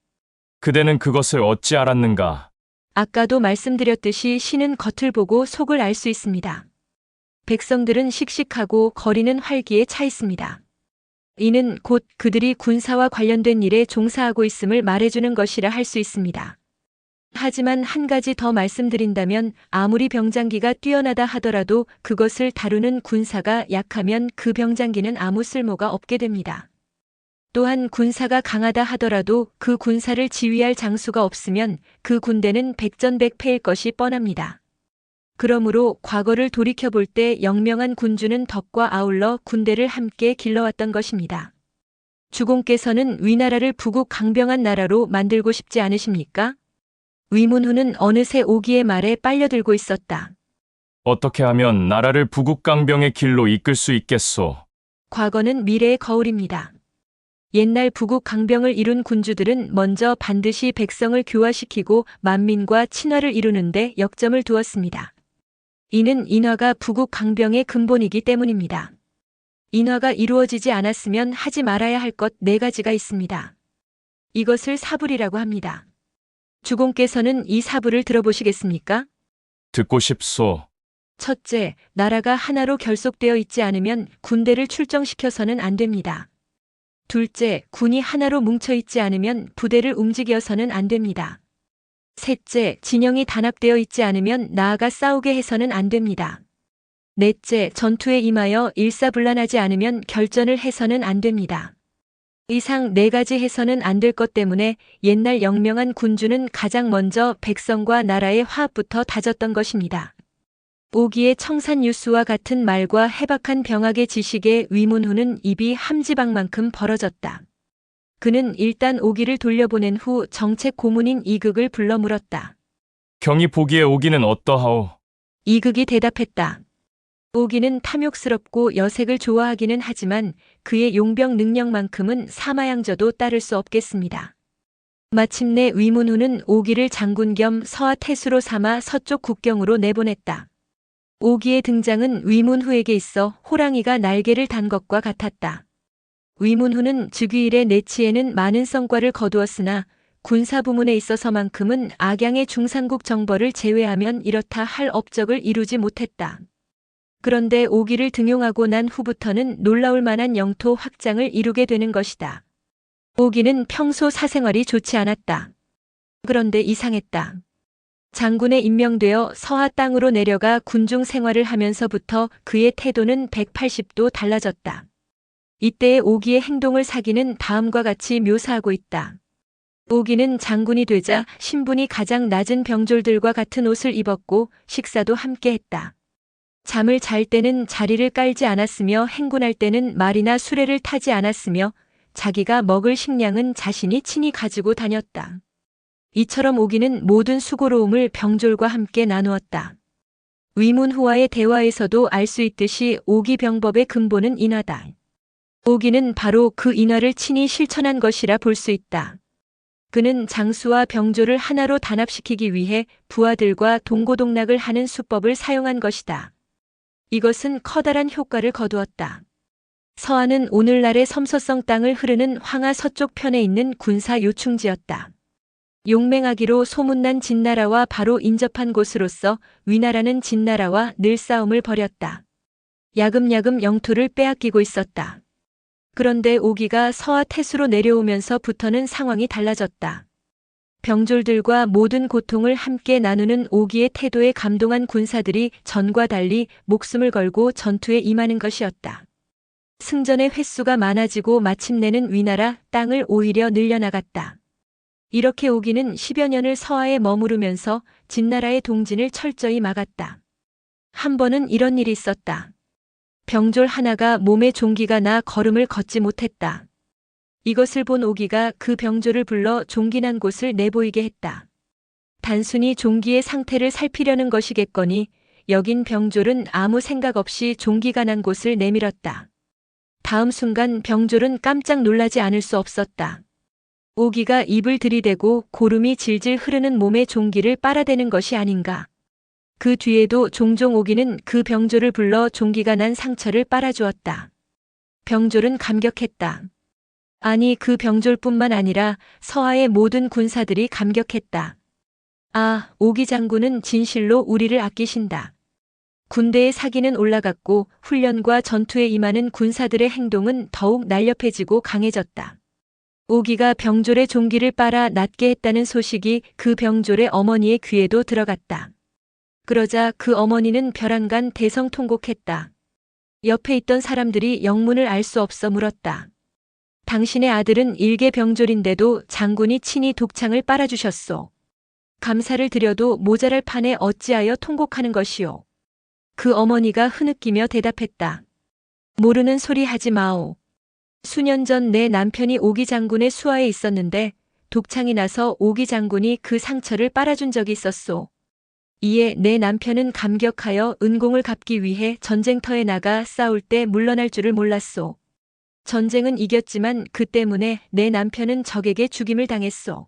그대는 그것을 어찌 알았는가? 아까도 말씀드렸듯이 신은 겉을 보고 속을 알 수 있습니다. 백성들은 씩씩하고 거리는 활기에 차 있습니다. 이는 곧 그들이 군사와 관련된 일에 종사하고 있음을 말해주는 것이라 할 수 있습니다. 하지만 한 가지 더 말씀드린다면 아무리 병장기가 뛰어나다 하더라도 그것을 다루는 군사가 약하면 그 병장기는 아무 쓸모가 없게 됩니다. 또한 군사가 강하다 하더라도 그 군사를 지휘할 장수가 없으면 그 군대는 백전백패일 것이 뻔합니다. 그러므로 과거를 돌이켜볼 때 영명한 군주는 덕과 아울러 군대를 함께 길러왔던 것입니다. 주공께서는 위나라를 부국 강병한 나라로 만들고 싶지 않으십니까? 위문후는 어느새 오기의 말에 빨려들고 있었다. 어떻게 하면 나라를 부국강병의 길로 이끌 수 있겠소? 과거는 미래의 거울입니다. 옛날 부국 강병을 이룬 군주들은 먼저 반드시 백성을 교화시키고 만민과 친화를 이루는데 역점을 두었습니다. 이는 인화가 부국 강병의 근본이기 때문입니다. 인화가 이루어지지 않았으면 하지 말아야 할 것 4가지가 있습니다. 이것을 사불이라고 합니다. 주공께서는 이 사불을 들어보시겠습니까? 듣고 싶소. 첫째, 나라가 하나로 결속되어 있지 않으면 군대를 출정시켜서는 안 됩니다. 둘째, 군이 하나로 뭉쳐 있지 않으면 부대를 움직여서는 안 됩니다. 셋째, 진영이 단합되어 있지 않으면 나아가 싸우게 해서는 안 됩니다. 넷째, 전투에 임하여 일사불란하지 않으면 결전을 해서는 안 됩니다. 이상 4가지 해서는 안 될 것 때문에 옛날 영명한 군주는 가장 먼저 백성과 나라의 화합부터 다졌던 것입니다. 오기의 청산유수와 같은 말과 해박한 병학의 지식에 위문후는 입이 함지박만큼 벌어졌다. 그는 일단 오기를 돌려보낸 후 정책 고문인 이극을 불러 물었다. 경이 보기에 오기는 어떠하오? 이극이 대답했다. 오기는 탐욕스럽고 여색을 좋아하기는 하지만 그의 용병 능력만큼은 사마양저도 따를 수 없겠습니다. 마침내 위문후는 오기를 장군 겸 서하 태수로 삼아 서쪽 국경으로 내보냈다. 오기의 등장은 위문후에게 있어 호랑이가 날개를 단 것과 같았다. 위문후는 즉위일의 내치에는 많은 성과를 거두었으나 군사 부문에 있어서만큼은 악양의 중산국 정벌을 제외하면 이렇다 할 업적을 이루지 못했다. 그런데 오기를 등용하고 난 후부터는 놀라울 만한 영토 확장을 이루게 되는 것이다. 오기는 평소 사생활이 좋지 않았다. 그런데 이상했다. 장군에 임명되어 서하 땅으로 내려가 군중 생활을 하면서부터 그의 태도는 180도 달라졌다. 이때의 오기의 행동을 사기는 다음과 같이 묘사하고 있다. 오기는 장군이 되자 신분이 가장 낮은 병졸들과 같은 옷을 입었고 식사도 함께 했다. 잠을 잘 때는 자리를 깔지 않았으며 행군할 때는 말이나 수레를 타지 않았으며 자기가 먹을 식량은 자신이 친히 가지고 다녔다. 이처럼 오기는 모든 수고로움을 병졸과 함께 나누었다. 위문후와의 대화에서도 알 수 있듯이 오기 병법의 근본은 인하다. 오기는 바로 그 인하를 친히 실천한 것이라 볼 수 있다. 그는 장수와 병졸을 하나로 단합시키기 위해 부하들과 동고동락을 하는 수법을 사용한 것이다. 이것은 커다란 효과를 거두었다. 서하는 오늘날의 섬서성 땅을 흐르는 황하 서쪽 편에 있는 군사 요충지였다. 용맹하기로 소문난 진나라와 바로 인접한 곳으로서 위나라는 진나라와 늘 싸움을 벌였다. 야금야금 영토를 빼앗기고 있었다. 그런데 오기가 서하 태수로 내려오면서부터는 상황이 달라졌다. 병졸들과 모든 고통을 함께 나누는 오기의 태도에 감동한 군사들이 전과 달리 목숨을 걸고 전투에 임하는 것이었다. 승전의 횟수가 많아지고 마침내는 위나라 땅을 오히려 늘려나갔다. 이렇게 오기는 10여 년을 서하에 머무르면서 진나라의 동진을 철저히 막았다. 한 번은 이런 일이 있었다. 병졸 하나가 몸에 종기가 나 걸음을 걷지 못했다. 이것을 본 오기가 그 병졸을 불러 종기 난 곳을 내보이게 했다. 단순히 종기의 상태를 살피려는 것이겠거니 여긴 병졸은 아무 생각 없이 종기가 난 곳을 내밀었다. 다음 순간 병졸은 깜짝 놀라지 않을 수 없었다. 오기가 입을 들이대고 고름이 질질 흐르는 몸의 종기를 빨아대는 것이 아닌가. 그 뒤에도 종종 오기는 그 병졸을 불러 종기가 난 상처를 빨아주었다. 병졸은 감격했다. 아니 그 병졸뿐만 아니라 서하의 모든 군사들이 감격했다. 아, 오기 장군은 진실로 우리를 아끼신다. 군대의 사기는 올라갔고 훈련과 전투에 임하는 군사들의 행동은 더욱 날렵해지고 강해졌다. 오기가 병졸의 종기를 빨아 낫게 했다는 소식이 그 병졸의 어머니의 귀에도 들어갔다. 그러자 그 어머니는 벼랑간 대성통곡했다. 옆에 있던 사람들이 영문을 알 수 없어 물었다. 당신의 아들은 일개 병졸인데도 장군이 친히 독창을 빨아주셨소. 감사를 드려도 모자랄 판에 어찌하여 통곡하는 것이오. 그 어머니가 흐느끼며 대답했다. 모르는 소리 하지 마오. 수년 전 내 남편이 오기 장군의 수하에 있었는데 독창이 나서 오기 장군이 그 상처를 빨아준 적이 있었소. 이에 내 남편은 감격하여 은공을 갚기 위해 전쟁터에 나가 싸울 때 물러날 줄을 몰랐소. 전쟁은 이겼지만 그 때문에 내 남편은 적에게 죽임을 당했소.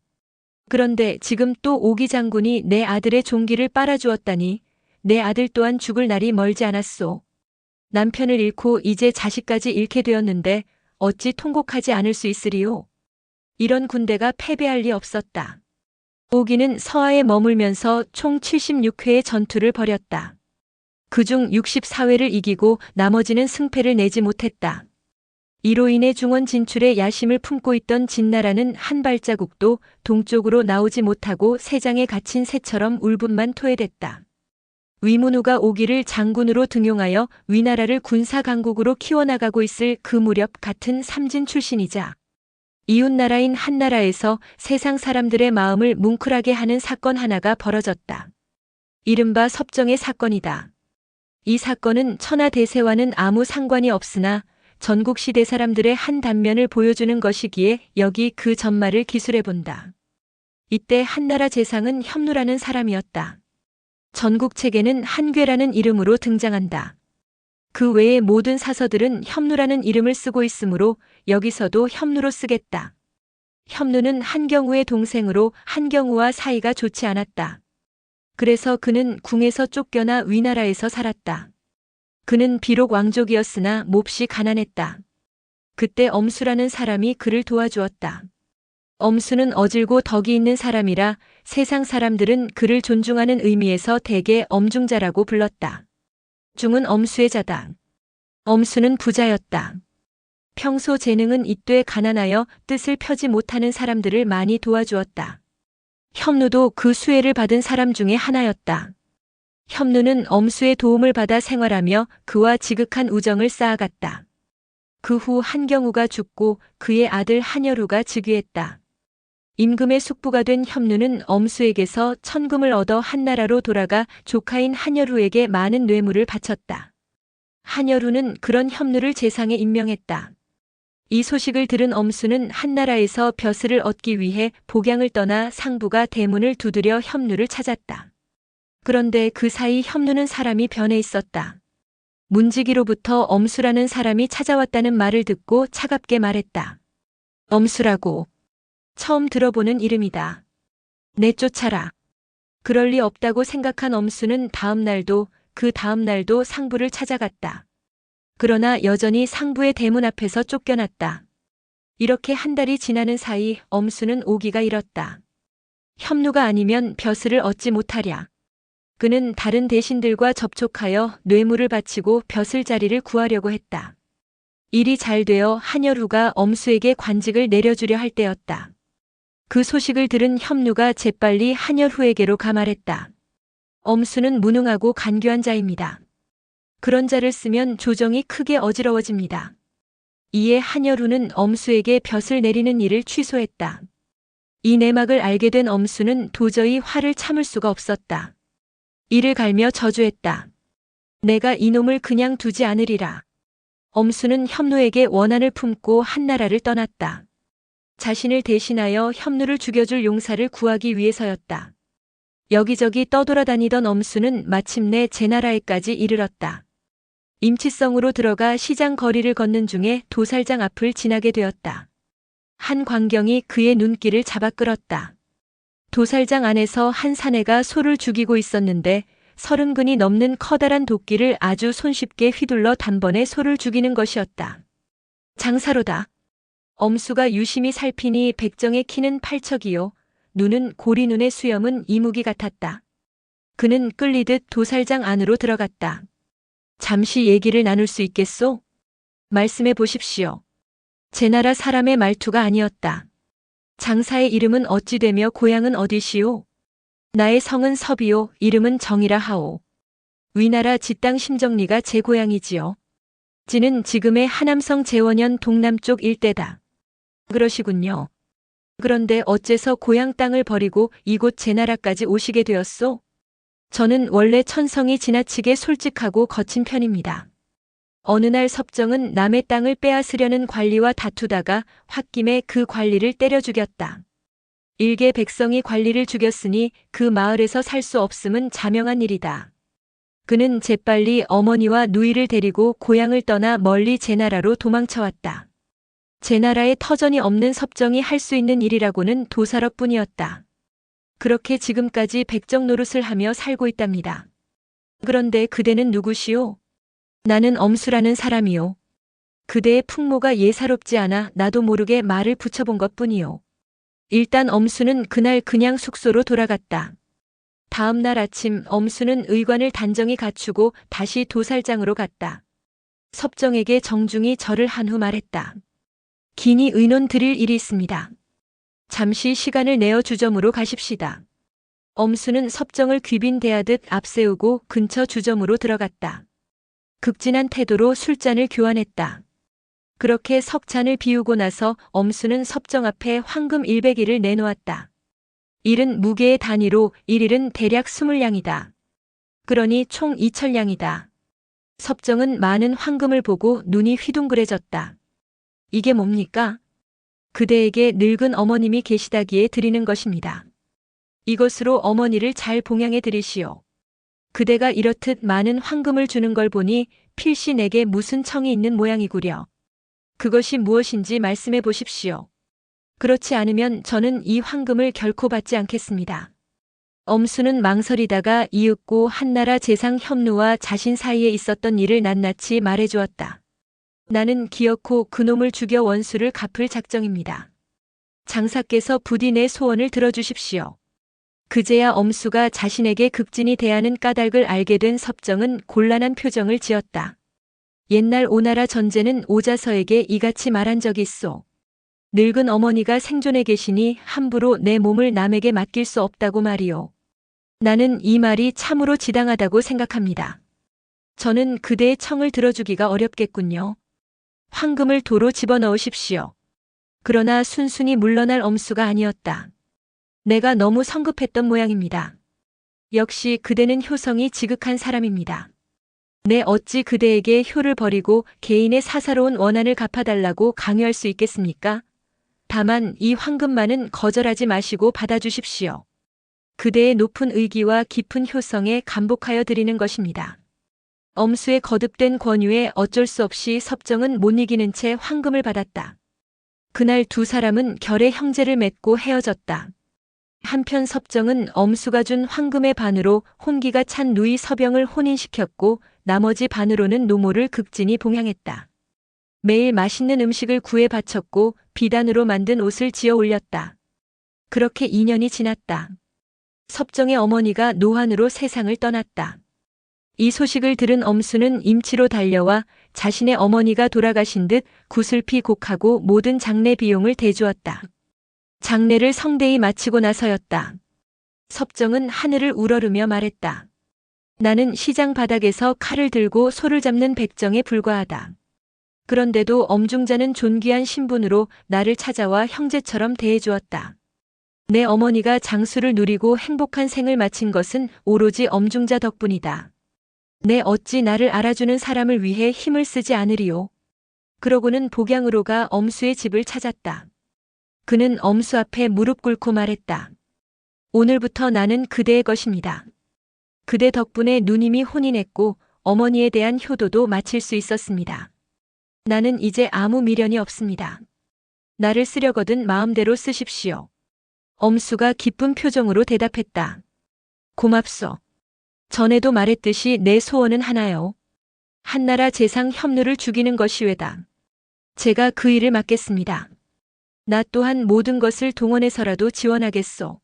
그런데 지금 또 오기 장군이 내 아들의 종기를 빨아주었다니 내 아들 또한 죽을 날이 멀지 않았소. 남편을 잃고 이제 자식까지 잃게 되었는데 어찌 통곡하지 않을 수 있으리요. 이런 군대가 패배할 리 없었다. 오기는 서하에 머물면서 총 76회의 전투를 벌였다. 그중 64회를 이기고 나머지는 승패를 내지 못했다. 이로 인해 중원 진출에 야심을 품고 있던 진나라는 한 발자국도 동쪽으로 나오지 못하고 새장에 갇힌 새처럼 울분만 토해댔다. 위문후가 오기를 장군으로 등용하여 위나라를 군사 강국으로 키워나가고 있을 그 무렵 같은 삼진 출신이자 이웃나라인 한나라에서 세상 사람들의 마음을 뭉클하게 하는 사건 하나가 벌어졌다. 이른바 섭정의 사건이다. 이 사건은 천하대세와는 아무 상관이 없으나 전국시대 사람들의 한 단면을 보여주는 것이기에 여기 그 전말을 기술해본다. 이때 한나라 재상은 협루라는 사람이었다. 전국책에는 한괴라는 이름으로 등장한다. 그 외의 모든 사서들은 협루라는 이름을 쓰고 있으므로 여기서도 협루로 쓰겠다. 협루는 한경우의 동생으로 한경우와 사이가 좋지 않았다. 그래서 그는 궁에서 쫓겨나 위나라에서 살았다. 그는 비록 왕족이었으나 몹시 가난했다. 그때 엄수라는 사람이 그를 도와주었다. 엄수는 어질고 덕이 있는 사람이라 세상 사람들은 그를 존중하는 의미에서 대개 엄중자라고 불렀다. 중은 엄수의 자다. 엄수는 부자였다. 평소 재능은 잇되 가난하여 뜻을 펴지 못하는 사람들을 많이 도와주었다. 협누도 그 수혜를 받은 사람 중에 하나였다. 협누는 엄수의 도움을 받아 생활하며 그와 지극한 우정을 쌓아갔다. 그 후 한경우가 죽고 그의 아들 한여루가 즉위했다. 임금의 숙부가 된 협누는 엄수에게서 천금을 얻어 한나라로 돌아가 조카인 한여루에게 많은 뇌물을 바쳤다. 한여루는 그런 협누를 재상에 임명했다. 이 소식을 들은 엄수는 한나라에서 벼슬을 얻기 위해 복양을 떠나 상부가 대문을 두드려 협누를 찾았다. 그런데 그 사이 협누는 사람이 변해 있었다. 문지기로부터 엄수라는 사람이 찾아왔다는 말을 듣고 차갑게 말했다. 엄수라고. 처음 들어보는 이름이다. 내쫓아라. 그럴 리 없다고 생각한 엄수는 다음 날도 그 다음 날도 상부를 찾아갔다. 그러나 여전히 상부의 대문 앞에서 쫓겨났다. 이렇게 한 달이 지나는 사이 엄수는 오기가 일었다. 협누가 아니면 벼슬을 얻지 못하랴. 그는 다른 대신들과 접촉하여 뇌물을 바치고 벼슬 자리를 구하려고 했다. 일이 잘 되어 한여루가 엄수에게 관직을 내려주려 할 때였다. 그 소식을 들은 협누가 재빨리 한여루에게로 가 말했다. 엄수는 무능하고 간교한 자입니다. 그런 자를 쓰면 조정이 크게 어지러워집니다. 이에 한여루는 엄수에게 벼슬 내리는 일을 취소했다. 이 내막을 알게 된 엄수는 도저히 화를 참을 수가 없었다. 이를 갈며 저주했다. 내가 이놈을 그냥 두지 않으리라. 엄수는 협누에게 원한을 품고 한나라를 떠났다. 자신을 대신하여 협누를 죽여줄 용사를 구하기 위해서였다. 여기저기 떠돌아다니던 엄수는 마침내 제나라에까지 이르렀다. 임치성으로 들어가 시장 거리를 걷는 중에 도살장 앞을 지나게 되었다. 한 광경이 그의 눈길을 잡아 끌었다. 도살장 안에서 한 사내가 소를 죽이고 있었는데 30근이 넘는 커다란 도끼를 아주 손쉽게 휘둘러 단번에 소를 죽이는 것이었다. 장사로다. 엄수가 유심히 살피니 백정의 키는 팔척이요. 눈은 고리눈의 수염은 이무기 같았다. 그는 끌리듯 도살장 안으로 들어갔다. 잠시 얘기를 나눌 수 있겠소? 말씀해 보십시오. 제나라 사람의 말투가 아니었다. 장사의 이름은 어찌 되며 고향은 어디시오? 나의 성은 섭이요, 이름은 정이라 하오. 위나라 지땅 심정리가 제 고향이지요. 지는 지금의 하남성 제원현 동남쪽 일대다. 그러시군요. 그런데 어째서 고향 땅을 버리고 이곳 제나라까지 오시게 되었소? 저는 원래 천성이 지나치게 솔직하고 거친 편입니다. 어느 날 섭정은 남의 땅을 빼앗으려는 관리와 다투다가 홧김에 그 관리를 때려 죽였다. 일개 백성이 관리를 죽였으니 그 마을에서 살 수 없음은 자명한 일이다. 그는 재빨리 어머니와 누이를 데리고 고향을 떠나 멀리 제나라로 도망쳐왔다. 제나라에 터전이 없는 섭정이 할 수 있는 일이라고는 도살업뿐이었다. 그렇게 지금까지 백정 노릇을 하며 살고 있답니다. 그런데 그대는 누구시오? 나는 엄수라는 사람이요. 그대의 풍모가 예사롭지 않아 나도 모르게 말을 붙여본 것뿐이요. 일단 엄수는 그날 그냥 숙소로 돌아갔다. 다음 날 아침 엄수는 의관을 단정히 갖추고 다시 도살장으로 갔다. 섭정에게 정중히 절을 한 후 말했다. 긴히 의논 드릴 일이 있습니다. 잠시 시간을 내어 주점으로 가십시다. 엄수는 섭정을 귀빈 대하듯 앞세우고 근처 주점으로 들어갔다. 극진한 태도로 술잔을 교환했다. 그렇게 석잔을 비우고 나서 엄수는 섭정 앞에 황금 100일을 내놓았다. 일은 무게의 단위로 1일은 대략 20량이다. 그러니 총 2000량이다. 섭정은 많은 황금을 보고 눈이 휘둥그레졌다. 이게 뭡니까? 그대에게 늙은 어머님이 계시다기에 드리는 것입니다. 이것으로 어머니를 잘 봉양해 드리시오. 그대가 이렇듯 많은 황금을 주는 걸 보니 필시 내게 무슨 청이 있는 모양이구려. 그것이 무엇인지 말씀해 보십시오. 그렇지 않으면 저는 이 황금을 결코 받지 않겠습니다. 엄수는 망설이다가 이윽고 한나라 재상 현누와 자신 사이에 있었던 일을 낱낱이 말해주었다. 나는 기어코 그놈을 죽여 원수를 갚을 작정입니다. 장사께서 부디 내 소원을 들어주십시오. 그제야 엄수가 자신에게 극진히 대하는 까닭을 알게 된 섭정은 곤란한 표정을 지었다. 옛날 오나라 전제는 오자서에게 이같이 말한 적이 있소. 늙은 어머니가 생존해 계시니 함부로 내 몸을 남에게 맡길 수 없다고 말이오. 나는 이 말이 참으로 지당하다고 생각합니다. 저는 그대의 청을 들어주기가 어렵겠군요. 황금을 도로 집어넣으십시오. 그러나 순순히 물러날 엄수가 아니었다. 내가 너무 성급했던 모양입니다. 역시 그대는 효성이 지극한 사람입니다. 내 어찌 그대에게 효를 버리고 개인의 사사로운 원한을 갚아달라고 강요할 수 있겠습니까? 다만 이 황금만은 거절하지 마시고 받아주십시오. 그대의 높은 의기와 깊은 효성에 감복하여 드리는 것입니다. 엄수의 거듭된 권유에 어쩔 수 없이 섭정은 못 이기는 채 황금을 받았다. 그날 두 사람은 결의 형제를 맺고 헤어졌다. 한편 섭정은 엄수가 준 황금의 반으로 혼기가 찬 누이 서병을 혼인시켰고 나머지 반으로는 노모를 극진히 봉양했다. 매일 맛있는 음식을 구해 바쳤고 비단으로 만든 옷을 지어 올렸다. 그렇게 2년이 지났다. 섭정의 어머니가 노환으로 세상을 떠났다. 이 소식을 들은 엄수는 임치로 달려와 자신의 어머니가 돌아가신 듯 구슬피 곡하고 모든 장례 비용을 대주었다. 장례를 성대히 마치고 나서였다. 섭정은 하늘을 우러르며 말했다. 나는 시장 바닥에서 칼을 들고 소를 잡는 백정에 불과하다. 그런데도 엄중자는 존귀한 신분으로 나를 찾아와 형제처럼 대해주었다. 내 어머니가 장수를 누리고 행복한 생을 마친 것은 오로지 엄중자 덕분이다. 내 어찌 나를 알아주는 사람을 위해 힘을 쓰지 않으리요. 그러고는 복양으로 가 엄수의 집을 찾았다. 그는 엄수 앞에 무릎 꿇고 말했다. 오늘부터 나는 그대의 것입니다. 그대 덕분에 누님이 혼인했고 어머니에 대한 효도도 마칠 수 있었습니다. 나는 이제 아무 미련이 없습니다. 나를 쓰려거든 마음대로 쓰십시오. 엄수가 기쁜 표정으로 대답했다. 고맙소. 전에도 말했듯이 내 소원은 하나요. 한나라 재상 현누를 죽이는 것이 외다. 제가 그 일을 맡겠습니다. 나 또한 모든 것을 동원해서라도 지원하겠소.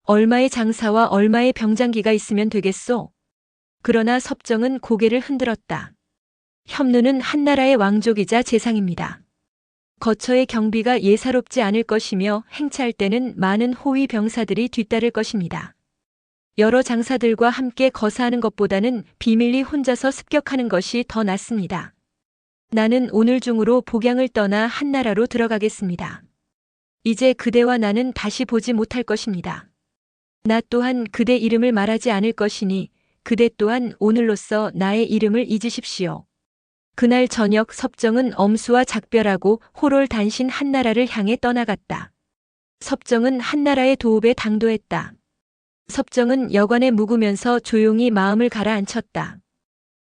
얼마의 장사와 얼마의 병장기가 있으면 되겠소. 그러나 섭정은 고개를 흔들었다. 현누는 한나라의 왕족이자 재상입니다. 거처의 경비가 예사롭지 않을 것이며 행차할 때는 많은 호위 병사들이 뒤따를 것입니다. 여러 장사들과 함께 거사하는 것보다는 비밀리 혼자서 습격하는 것이 더 낫습니다. 나는 오늘 중으로 복양을 떠나 한나라로 들어가겠습니다. 이제 그대와 나는 다시 보지 못할 것입니다. 나 또한 그대 이름을 말하지 않을 것이니 그대 또한 오늘로써 나의 이름을 잊으십시오. 그날 저녁 섭정은 엄수와 작별하고 호롤 단신 한나라를 향해 떠나갔다. 섭정은 한나라의 도읍에 당도했다. 섭정은 여관에 묵으면서 조용히 마음을 가라앉혔다.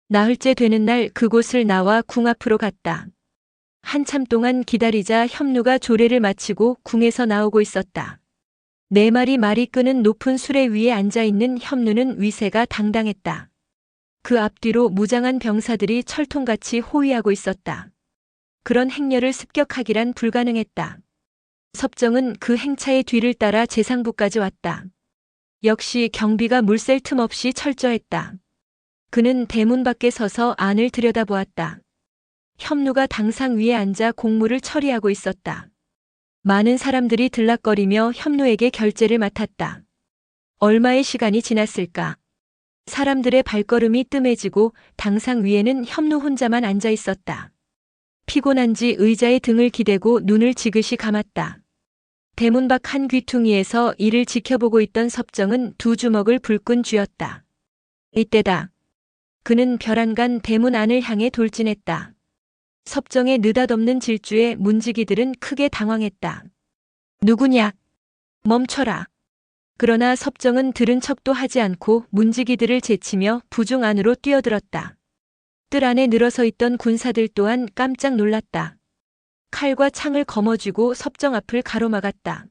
나흘째 되는 날 그곳을 나와 궁 앞으로 갔다. 한참 동안 기다리자 현누가 조례를 마치고 궁에서 나오고 있었다. 네 마리 말이 끄는 높은 수레 위에 앉아있는 현누는 위세가 당당했다. 그 앞뒤로 무장한 병사들이 철통같이 호위하고 있었다. 그런 행렬을 습격하기란 불가능했다. 섭정은 그 행차의 뒤를 따라 재상부까지 왔다. 역시 경비가 물샐 틈 없이 철저했다. 그는 대문 밖에 서서 안을 들여다보았다. 현누가 당상 위에 앉아 공무를 처리하고 있었다. 많은 사람들이 들락거리며 현누에게 결제를 맡았다. 얼마의 시간이 지났을까? 사람들의 발걸음이 뜸해지고 당상 위에는 현누 혼자만 앉아 있었다. 피곤한지 의자에 등을 기대고 눈을 지그시 감았다. 대문 밖 한 귀퉁이에서 이를 지켜보고 있던 섭정은 두 주먹을 불끈 쥐었다. 이때다. 그는 벼랑간 대문 안을 향해 돌진했다. 섭정의 느닷없는 질주에 문지기들은 크게 당황했다. 누구냐? 멈춰라. 그러나 섭정은 들은 척도 하지 않고 문지기들을 제치며 부중 안으로 뛰어들었다. 뜰 안에 늘어서 있던 군사들 또한 깜짝 놀랐다. 칼과 창을 거머쥐고 섭정 앞을 가로막았다.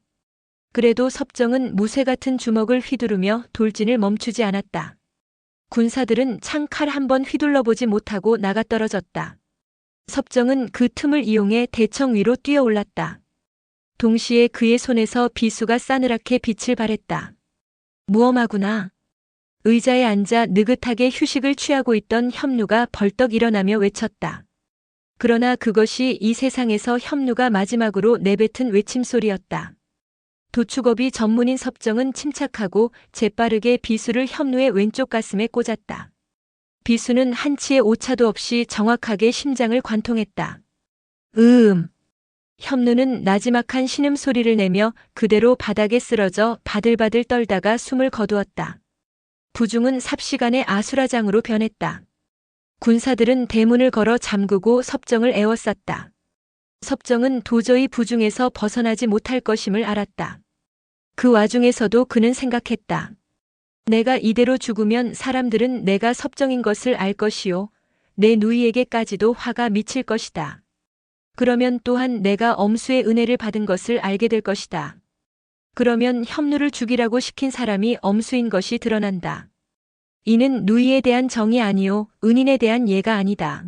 그래도 섭정은 무쇠 같은 주먹을 휘두르며 돌진을 멈추지 않았다. 군사들은 창칼 한 번 휘둘러보지 못하고 나가떨어졌다. 섭정은 그 틈을 이용해 대청 위로 뛰어올랐다. 동시에 그의 손에서 비수가 싸늘하게 빛을 발했다. 무엄하구나. 의자에 앉아 느긋하게 휴식을 취하고 있던 협누가 벌떡 일어나며 외쳤다. 그러나 그것이 이 세상에서 협누가 마지막으로 내뱉은 외침소리였다. 도축업이 전문인 섭정은 침착하고 재빠르게 비수를 협누의 왼쪽 가슴에 꽂았다. 비수는 한치의 오차도 없이 정확하게 심장을 관통했다. 협누는 나지막한 신음소리를 내며 그대로 바닥에 쓰러져 바들바들 떨다가 숨을 거두었다. 부중은 삽시간에 아수라장으로 변했다. 군사들은 대문을 걸어 잠그고 섭정을 에워쌌다. 섭정은 도저히 부중에서 벗어나지 못할 것임을 알았다. 그 와중에서도 그는 생각했다. 내가 이대로 죽으면 사람들은 내가 섭정인 것을 알 것이요. 내 누이에게까지도 화가 미칠 것이다. 그러면 또한 내가 엄수의 은혜를 받은 것을 알게 될 것이다. 그러면 협누를 죽이라고 시킨 사람이 엄수인 것이 드러난다. 이는 누이에 대한 정이 아니요 은인에 대한 예가 아니다.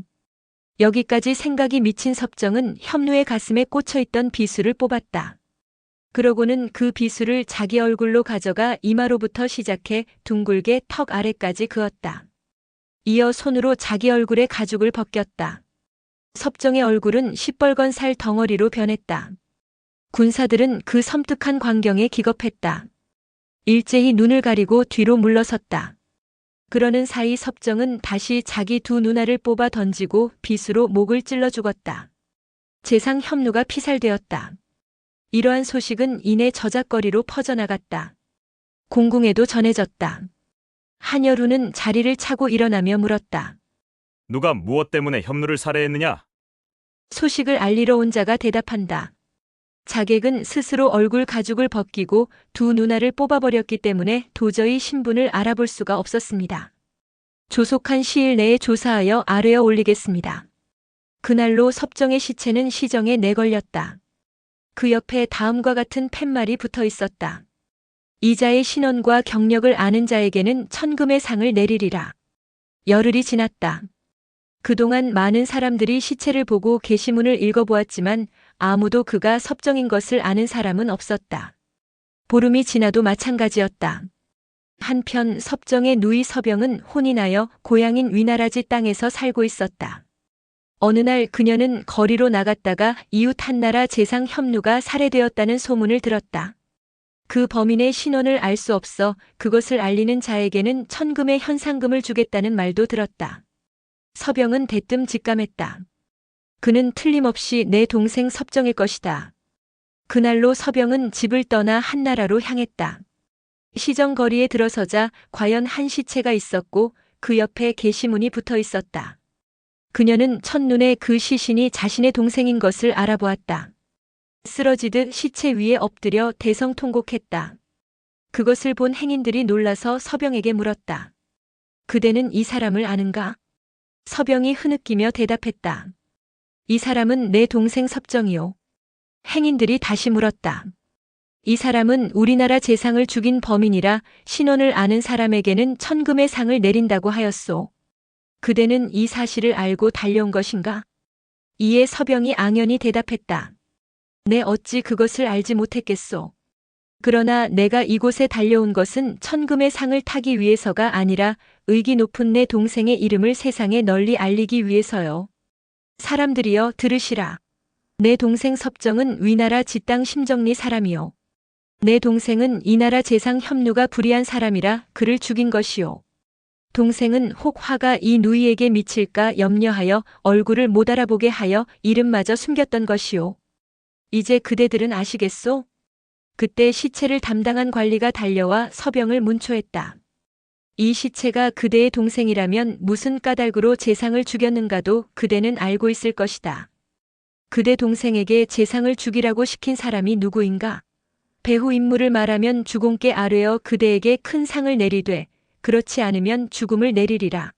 여기까지 생각이 미친 섭정은 협누의 가슴에 꽂혀있던 비수를 뽑았다. 그러고는 그 비수를 자기 얼굴로 가져가 이마로부터 시작해 둥글게 턱 아래까지 그었다. 이어 손으로 자기 얼굴의 가죽을 벗겼다. 섭정의 얼굴은 시뻘건 살 덩어리로 변했다. 군사들은 그 섬뜩한 광경에 기겁했다. 일제히 눈을 가리고 뒤로 물러섰다. 그러는 사이 섭정은 다시 자기 두 누나를 뽑아 던지고 비수로 목을 찔러 죽었다. 재상 협누가 피살되었다. 이러한 소식은 이내 저작거리로 퍼져나갔다. 공궁에도 전해졌다. 한여루는 자리를 차고 일어나며 물었다. 누가 무엇 때문에 협누를 살해했느냐? 소식을 알리러 온 자가 대답한다. 자객은 스스로 얼굴 가죽을 벗기고 두 누나를 뽑아버렸기 때문에 도저히 신분을 알아볼 수가 없었습니다. 조속한 시일 내에 조사하여 아뢰어 올리겠습니다. 그날로 섭정의 시체는 시정에 내걸렸다. 그 옆에 다음과 같은 팻말이 붙어 있었다. 이자의 신원과 경력을 아는 자에게는 천금의 상을 내리리라. 열흘이 지났다. 그동안 많은 사람들이 시체를 보고 게시문을 읽어보았지만 아무도 그가 섭정인 것을 아는 사람은 없었다. 보름이 지나도 마찬가지였다. 한편 섭정의 누이 서병은 혼이 나여 고향인 위나라지 땅에서 살고 있었다. 어느 날 그녀는 거리로 나갔다가 이웃 한나라 재상 협누가 살해되었다는 소문을 들었다. 그 범인의 신원을 알 수 없어 그것을 알리는 자에게는 천금의 현상금을 주겠다는 말도 들었다. 서병은 대뜸 직감했다. 그는 틀림없이 내 동생 섭정일 것이다. 그날로 서병은 집을 떠나 한나라로 향했다. 시정 거리에 들어서자 과연 한 시체가 있었고 그 옆에 게시문이 붙어 있었다. 그녀는 첫눈에 그 시신이 자신의 동생인 것을 알아보았다. 쓰러지듯 시체 위에 엎드려 대성통곡했다. 그것을 본 행인들이 놀라서 서병에게 물었다. 그대는 이 사람을 아는가? 서병이 흐느끼며 대답했다. 이 사람은 내 동생 섭정이요. 행인들이 다시 물었다. 이 사람은 우리나라 재상을 죽인 범인이라 신원을 아는 사람에게는 천금의 상을 내린다고 하였소. 그대는 이 사실을 알고 달려온 것인가? 이에 서병이 앙연히 대답했다. 내 어찌 그것을 알지 못했겠소. 그러나 내가 이곳에 달려온 것은 천금의 상을 타기 위해서가 아니라 의기 높은 내 동생의 이름을 세상에 널리 알리기 위해서요. 사람들이여 들으시라. 내 동생 섭정은 위나라 지땅 심정리 사람이요. 내 동생은 이 나라 재상 협누가 불의한 사람이라 그를 죽인 것이요. 동생은 혹 화가 이 누이에게 미칠까 염려하여 얼굴을 못 알아보게 하여 이름마저 숨겼던 것이요. 이제 그대들은 아시겠소? 그때 시체를 담당한 관리가 달려와 서병을 문초했다. 이 시체가 그대의 동생이라면 무슨 까닭으로 재상을 죽였는가도 그대는 알고 있을 것이다. 그대 동생에게 재상을 죽이라고 시킨 사람이 누구인가? 배후 인물을 말하면 주공께 아뢰어 그대에게 큰 상을 내리되 그렇지 않으면 죽음을 내리리라.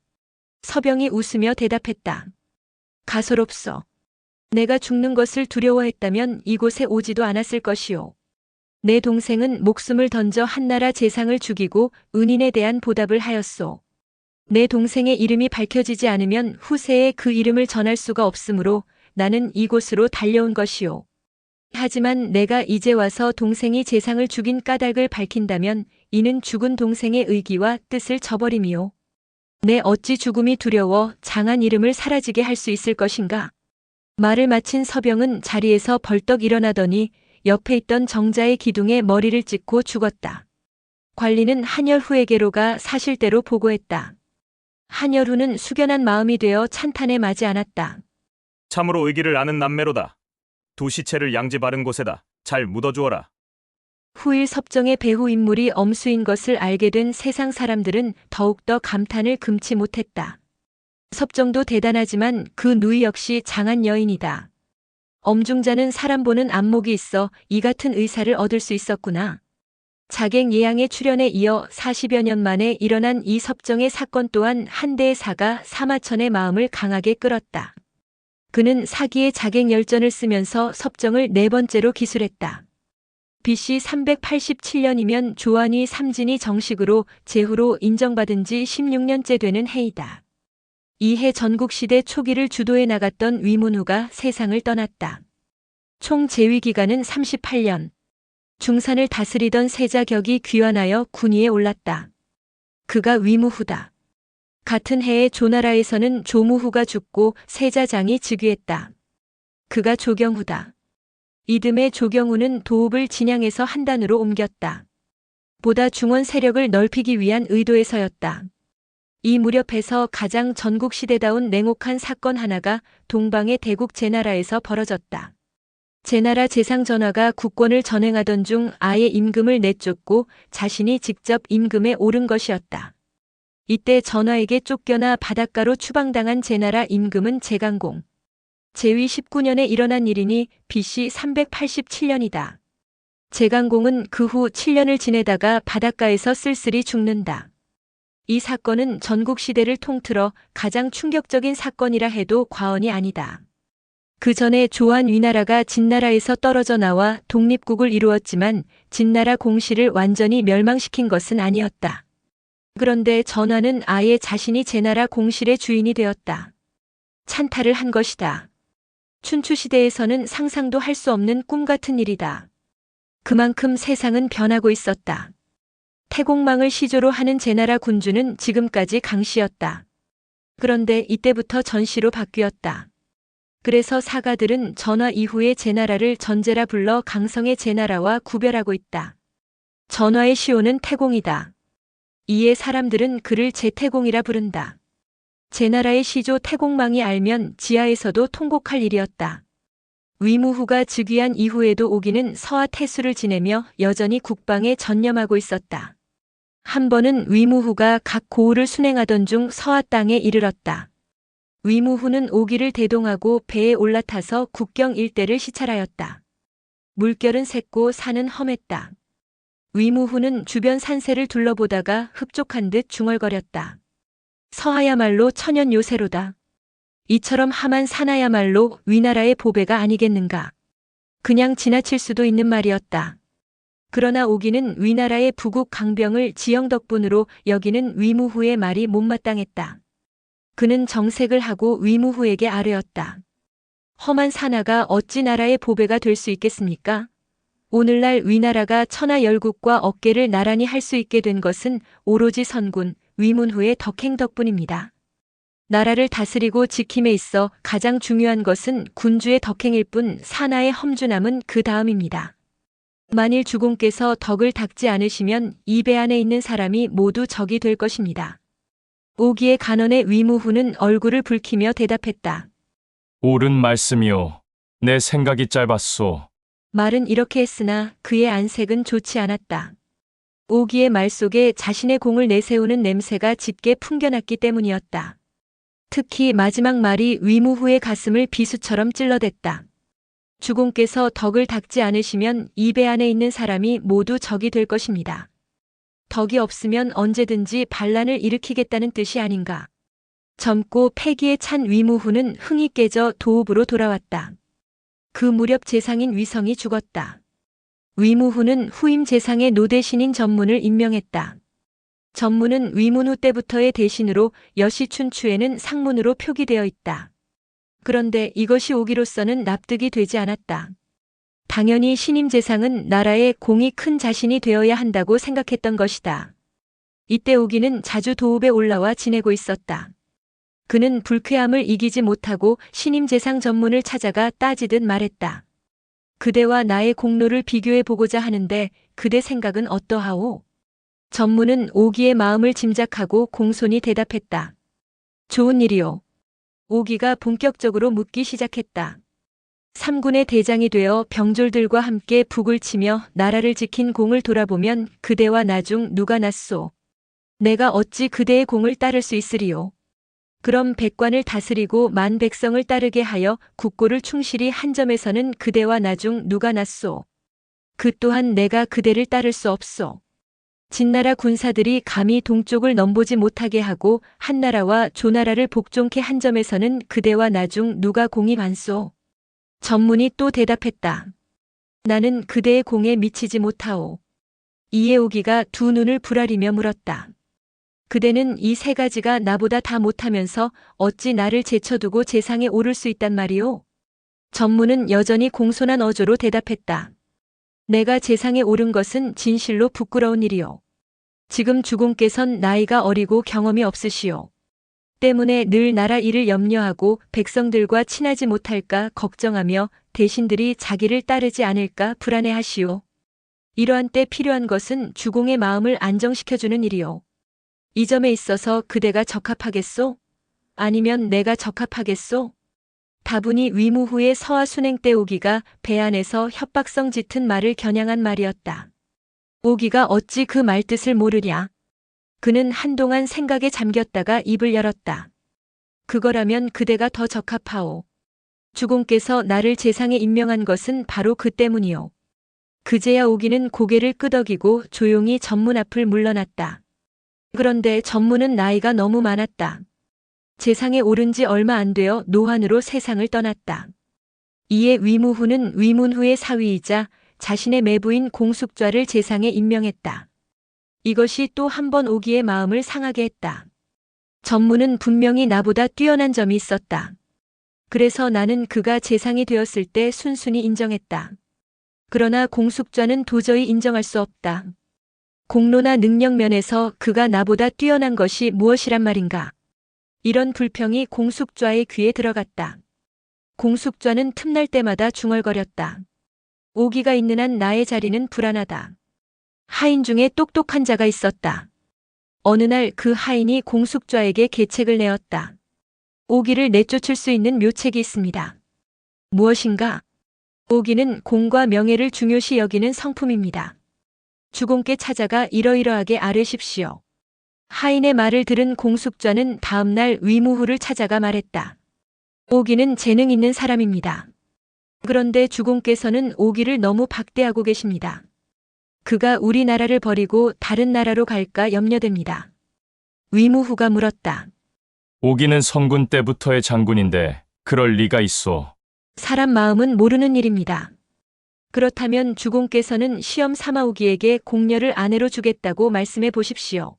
서병이 웃으며 대답했다. 가소롭소. 내가 죽는 것을 두려워했다면 이곳에 오지도 않았을 것이오. 내 동생은 목숨을 던져 한나라 재상을 죽이고 은인에 대한 보답을 하였소. 내 동생의 이름이 밝혀지지 않으면 후세에 그 이름을 전할 수가 없으므로 나는 이곳으로 달려온 것이오. 하지만 내가 이제 와서 동생이 재상을 죽인 까닭을 밝힌다면 이는 죽은 동생의 의기와 뜻을 저버림이오. 내 어찌 죽음이 두려워 장한 이름을 사라지게 할 수 있을 것인가? 말을 마친 서병은 자리에서 벌떡 일어나더니 옆에 있던 정자의 기둥에 머리를 찍고 죽었다. 관리는 한열후에게로 가 사실대로 보고했다. 한열후는 숙연한 마음이 되어 찬탄에 마지 않았다. 참으로 의기를 아는 남매로다. 두 시체를 양지 바른 곳에다 잘 묻어주어라. 후일 섭정의 배후 인물이 엄수인 것을 알게 된 세상 사람들은 더욱더 감탄을 금치 못했다. 섭정도 대단하지만 그 누이 역시 장한 여인이다. 엄중자는 사람 보는 안목이 있어 이 같은 의사를 얻을 수 있었구나. 자객 예양의 출현에 이어 40여 년 만에 일어난 이 섭정의 사건 또한 한대의 사가 사마천의 마음을 강하게 끌었다. 그는 사기의 자객 열전을 쓰면서 섭정을 네 번째로 기술했다. BC 387년이면 조안위 삼진이 정식으로 제후로 인정받은 지 16년째 되는 해이다. 이해 전국시대 초기를 주도해 나갔던 위문후가 세상을 떠났다. 총 재위 기간은 38년. 중산을 다스리던 세자격이 귀환하여 군위에 올랐다. 그가 위무후다. 같은 해에 조나라에서는 조무후가 죽고 세자장이 즉위했다. 그가 조경후다. 이듬해 조경후는 도읍을 진양에서 한단으로 옮겼다. 보다 중원 세력을 넓히기 위한 의도에서였다. 이 무렵에서 가장 전국시대다운 냉혹한 사건 하나가 동방의 대국 제나라에서 벌어졌다. 제나라 재상 전하가 국권을 전행하던 중 아예 임금을 내쫓고 자신이 직접 임금에 오른 것이었다. 이때 전하에게 쫓겨나 바닷가로 추방당한 제나라 임금은 제강공. 제위 19년에 일어난 일이니 BC 387년이다. 제강공은 그 후 7년을 지내다가 바닷가에서 쓸쓸히 죽는다. 이 사건은 전국시대를 통틀어 가장 충격적인 사건이라 해도 과언이 아니다. 그 전에 조한 위나라가 진나라에서 떨어져 나와 독립국을 이루었지만 진나라 공실을 완전히 멸망시킨 것은 아니었다. 그런데 전하는 아예 자신이 제나라 공실의 주인이 되었다. 찬탈을 한 것이다. 춘추시대에서는 상상도 할 수 없는 꿈 같은 일이다. 그만큼 세상은 변하고 있었다. 태공망을 시조로 하는 제나라 군주는 지금까지 강씨였다. 그런데 이때부터 전씨로 바뀌었다. 그래서 사가들은 전화 이후에 제나라를 전제라 불러 강성의 제나라와 구별하고 있다. 전화의 시호는 태공이다. 이에 사람들은 그를 제태공이라 부른다. 제나라의 시조 태공망이 알면 지하에서도 통곡할 일이었다. 위무후가 즉위한 이후에도 오기는 서하 태수를 지내며 여전히 국방에 전념하고 있었다. 한 번은 위무후가 각 고을을 순행하던 중 서하 땅에 이르렀다. 위무후는 오기를 대동하고 배에 올라타서 국경 일대를 시찰하였다. 물결은 샜고 산은 험했다. 위무후는 주변 산세를 둘러보다가 흡족한 듯 중얼거렸다. 서하야말로 천연 요새로다. 이처럼 험한 산하야말로 위나라의 보배가 아니겠는가. 그냥 지나칠 수도 있는 말이었다. 그러나 오기는 위나라의 부국 강병을 지형 덕분으로 여기는 위무후의 말이 못마땅했다. 그는 정색을 하고 위무후에게 아뢰었다. 험한 산하가 어찌 나라의 보배가 될 수 있겠습니까? 오늘날 위나라가 천하 열국과 어깨를 나란히 할 수 있게 된 것은 오로지 선군 위문후의 덕행 덕분입니다. 나라를 다스리고 지킴에 있어 가장 중요한 것은 군주의 덕행일 뿐 산하의 험준함은 그 다음입니다. 만일 주공께서 덕을 닦지 않으시면 이 배 안에 있는 사람이 모두 적이 될 것입니다. 오기의 간언에 위무후는 얼굴을 붉히며 대답했다. 옳은 말씀이오. 내 생각이 짧았소. 말은 이렇게 했으나 그의 안색은 좋지 않았다. 오기의 말 속에 자신의 공을 내세우는 냄새가 짙게 풍겨났기 때문이었다. 특히 마지막 말이 위무후의 가슴을 비수처럼 찔러댔다. 주공께서 덕을 닦지 않으시면 이 배 안에 있는 사람이 모두 적이 될 것입니다. 덕이 없으면 언제든지 반란을 일으키겠다는 뜻이 아닌가. 젊고 패기에 찬 위무후는 흥이 깨져 도읍으로 돌아왔다. 그 무렵 재상인 위성이 죽었다. 위무후는 후임 재상의 노대신인 전문을 임명했다. 전문은 위문후 때부터의 대신으로 여시춘추에는 상문으로 표기되어 있다. 그런데 이것이 오기로서는 납득이 되지 않았다. 당연히 신임 재상은 나라의 공이 큰 자신이 되어야 한다고 생각했던 것이다. 이때 오기는 자주 도읍에 올라와 지내고 있었다. 그는 불쾌함을 이기지 못하고 신임 재상 전문을 찾아가 따지듯 말했다. 그대와 나의 공로를 비교해 보고자 하는데 그대 생각은 어떠하오? 전문은 오기의 마음을 짐작하고 공손히 대답했다. 좋은 일이오. 오기가 본격적으로 묻기 시작했다. 삼군의 대장이 되어 병졸들과 함께 북을 치며 나라를 지킨 공을 돌아보면 그대와 나 중 누가 낫소? 내가 어찌 그대의 공을 따를 수 있으리요? 그럼 백관을 다스리고 만 백성을 따르게 하여 국고를 충실히 한 점에서는 그대와 나 중 누가 낫소? 그 또한 내가 그대를 따를 수 없소. 진나라 군사들이 감히 동쪽을 넘보지 못하게 하고 한나라와 조나라를 복종케 한 점에서는 그대와 나 중 누가 공이 많소? 전문이 또 대답했다. 나는 그대의 공에 미치지 못하오. 이에 오기가 두 눈을 부라리며 물었다. 그대는 이 세 가지가 나보다 다 못하면서 어찌 나를 제쳐두고 재상에 오를 수 있단 말이오? 전문은 여전히 공손한 어조로 대답했다. 내가 재상에 오른 것은 진실로 부끄러운 일이오. 지금 주공께선 나이가 어리고 경험이 없으시오. 때문에 늘 나라 일을 염려하고 백성들과 친하지 못할까 걱정하며 대신들이 자기를 따르지 않을까 불안해하시오. 이러한 때 필요한 것은 주공의 마음을 안정시켜주는 일이오. 이 점에 있어서 그대가 적합하겠소? 아니면 내가 적합하겠소? 다분히 위무후의 서하 순행 때 오기가 배 안에서 협박성 짙은 말을 겨냥한 말이었다. 오기가 어찌 그 말뜻을 모르랴. 그는 한동안 생각에 잠겼다가 입을 열었다. 그거라면 그대가 더 적합하오. 주공께서 나를 재상에 임명한 것은 바로 그 때문이오. 그제야 오기는 고개를 끄덕이고 조용히 전문 앞을 물러났다. 그런데 전문은 나이가 너무 많았다. 재상에 오른 지 얼마 안 되어 노환으로 세상을 떠났다. 이에 위무후는 위문후의 사위이자 자신의 매부인 공숙좌를 재상에 임명했다. 이것이 또 한 번 오기의 마음을 상하게 했다. 전문은 분명히 나보다 뛰어난 점이 있었다. 그래서 나는 그가 재상이 되었을 때 순순히 인정했다. 그러나 공숙좌는 도저히 인정할 수 없다. 공로나 능력 면에서 그가 나보다 뛰어난 것이 무엇이란 말인가. 이런 불평이 공숙좌의 귀에 들어갔다. 공숙좌는 틈날 때마다 중얼거렸다. 오기가 있는 한 나의 자리는 불안하다. 하인 중에 똑똑한 자가 있었다. 어느 날 그 하인이 공숙좌에게 계책을 내었다. 오기를 내쫓을 수 있는 묘책이 있습니다. 무엇인가? 오기는 공과 명예를 중요시 여기는 성품입니다. 주공께 찾아가 이러이러하게 아뢰십시오. 하인의 말을 들은 공숙좌는 다음날 위무후를 찾아가 말했다. 오기는 재능 있는 사람입니다. 그런데 주공께서는 오기를 너무 박대하고 계십니다. 그가 우리나라를 버리고 다른 나라로 갈까 염려됩니다. 위무후가 물었다. 오기는 성군 때부터의 장군인데 그럴 리가 있소. 사람 마음은 모르는 일입니다. 그렇다면 주공께서는 시험 삼아 오기에게 공녀를 아내로 주겠다고 말씀해 보십시오.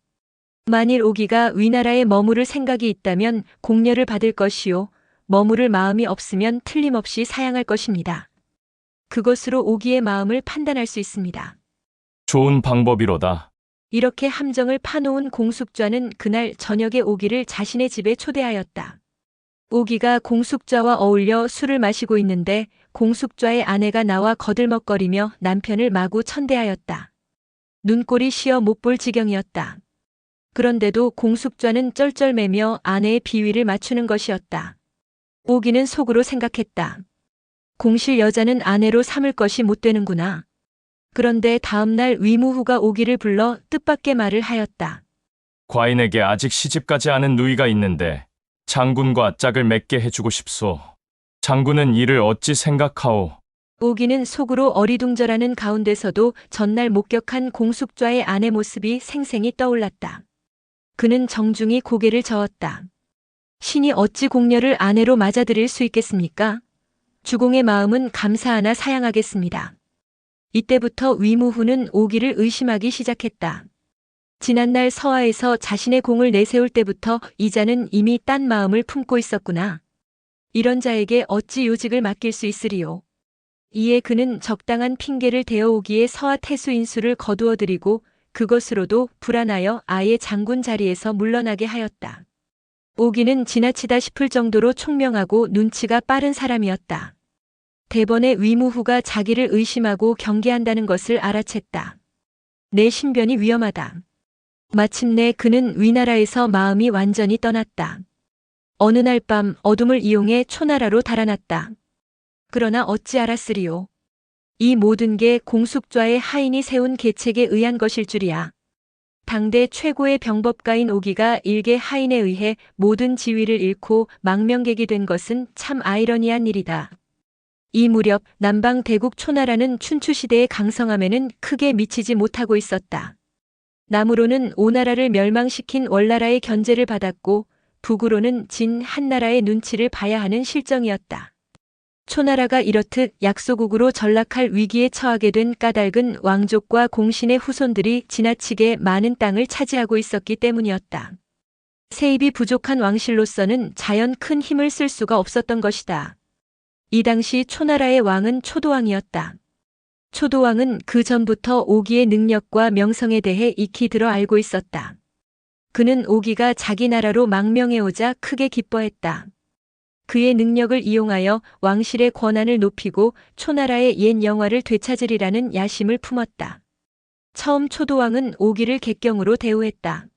만일 오기가 위나라에 머무를 생각이 있다면 공녀를 받을 것이요. 머무를 마음이 없으면 틀림없이 사양할 것입니다. 그것으로 오기의 마음을 판단할 수 있습니다. 좋은 방법이로다. 이렇게 함정을 파놓은 공숙좌는 그날 저녁에 오기를 자신의 집에 초대하였다. 오기가 공숙좌와 어울려 술을 마시고 있는데 공숙좌의 아내가 나와 거들먹거리며 남편을 마구 천대하였다. 눈꼴이 시어 못 볼 지경이었다. 그런데도 공숙좌는 쩔쩔매며 아내의 비위를 맞추는 것이었다. 오기는 속으로 생각했다. 공실 여자는 아내로 삼을 것이 못 되는구나. 그런데 다음날 위무후가 오기를 불러 뜻밖의 말을 하였다. 과인에게 아직 시집가지 않은 누이가 있는데 장군과 짝을 맺게 해주고 싶소. 장군은 이를 어찌 생각하오? 오기는 속으로 어리둥절하는 가운데서도 전날 목격한 공숙좌의 아내 모습이 생생히 떠올랐다. 그는 정중히 고개를 저었다. 신이 어찌 공녀를 아내로 맞아들일 수 있겠습니까? 주공의 마음은 감사하나 사양하겠습니다. 이때부터 위무후는 오기를 의심하기 시작했다. 지난날 서하에서 자신의 공을 내세울 때부터 이자는 이미 딴 마음을 품고 있었구나. 이런 자에게 어찌 요직을 맡길 수 있으리요. 이에 그는 적당한 핑계를 대어 오기의 서하 태수 인수를 거두어들이고 그것으로도 불안하여 아예 장군 자리에서 물러나게 하였다. 오기는 지나치다 싶을 정도로 총명하고 눈치가 빠른 사람이었다. 대번에 위무후가 자기를 의심하고 경계한다는 것을 알아챘다. 내 신변이 위험하다. 마침내 그는 위나라에서 마음이 완전히 떠났다. 어느 날 밤 어둠을 이용해 초나라로 달아났다. 그러나 어찌 알았으리요. 이 모든 게 공숙좌의 하인이 세운 계책에 의한 것일 줄이야. 당대 최고의 병법가인 오기가 일개 하인에 의해 모든 지위를 잃고 망명객이 된 것은 참 아이러니한 일이다. 이 무렵 남방 대국 초나라는 춘추시대의 강성함에는 크게 미치지 못하고 있었다. 남으로는 오나라를 멸망시킨 월나라의 견제를 받았고 북으로는 진 한나라의 눈치를 봐야 하는 실정이었다. 초나라가 이렇듯 약소국으로 전락할 위기에 처하게 된 까닭은 왕족과 공신의 후손들이 지나치게 많은 땅을 차지하고 있었기 때문이었다. 세입이 부족한 왕실로서는 자연 큰 힘을 쓸 수가 없었던 것이다. 이 당시 초나라의 왕은 초도왕이었다. 초도왕은 그 전부터 오기의 능력과 명성에 대해 익히 들어 알고 있었다. 그는 오기가 자기 나라로 망명해오자 크게 기뻐했다. 그의 능력을 이용하여 왕실의 권한을 높이고 초나라의 옛 영화를 되찾으리라는 야심을 품었다. 처음 초도왕은 오기를 객경으로 대우했다.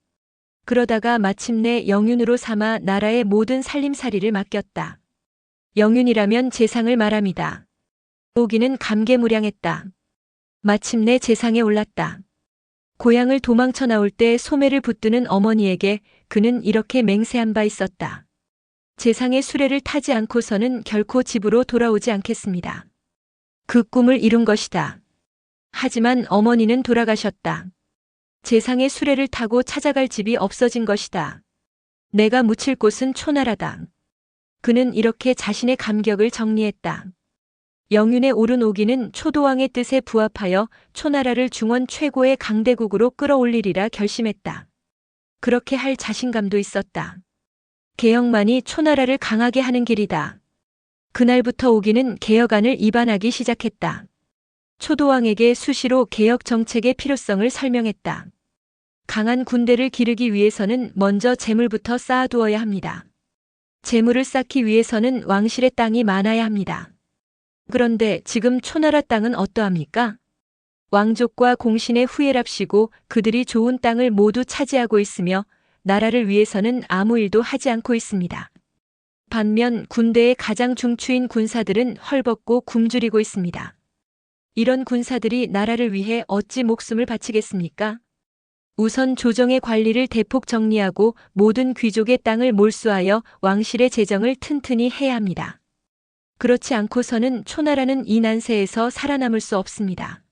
그러다가 마침내 영윤으로 삼아 나라의 모든 살림살이를 맡겼다. 영윤이라면 재상을 말함이다. 오기는 감개무량했다. 마침내 재상에 올랐다. 고향을 도망쳐 나올 때 소매를 붙드는 어머니에게 그는 이렇게 맹세한 바 있었다. 재상의 수레를 타지 않고서는 결코 집으로 돌아오지 않겠습니다. 그 꿈을 이룬 것이다. 하지만 어머니는 돌아가셨다. 재상의 수레를 타고 찾아갈 집이 없어진 것이다. 내가 묻힐 곳은 초나라다. 그는 이렇게 자신의 감격을 정리했다. 영윤에 오른 오기는 초도왕의 뜻에 부합하여 초나라를 중원 최고의 강대국으로 끌어올리리라 결심했다. 그렇게 할 자신감도 있었다. 개혁만이 초나라를 강하게 하는 길이다. 그날부터 오기는 개혁안을 입안하기 시작했다. 초도왕에게 수시로 개혁 정책의 필요성을 설명했다. 강한 군대를 기르기 위해서는 먼저 재물부터 쌓아두어야 합니다. 재물을 쌓기 위해서는 왕실의 땅이 많아야 합니다. 그런데 지금 초나라 땅은 어떠합니까? 왕족과 공신의 후예랍시고 그들이 좋은 땅을 모두 차지하고 있으며 나라를 위해서는 아무 일도 하지 않고 있습니다. 반면 군대의 가장 중추인 군사들은 헐벗고 굶주리고 있습니다. 이런 군사들이 나라를 위해 어찌 목숨을 바치겠습니까? 우선 조정의 관리를 대폭 정리하고 모든 귀족의 땅을 몰수하여 왕실의 재정을 튼튼히 해야 합니다. 그렇지 않고서는 초나라는 이 난세에서 살아남을 수 없습니다.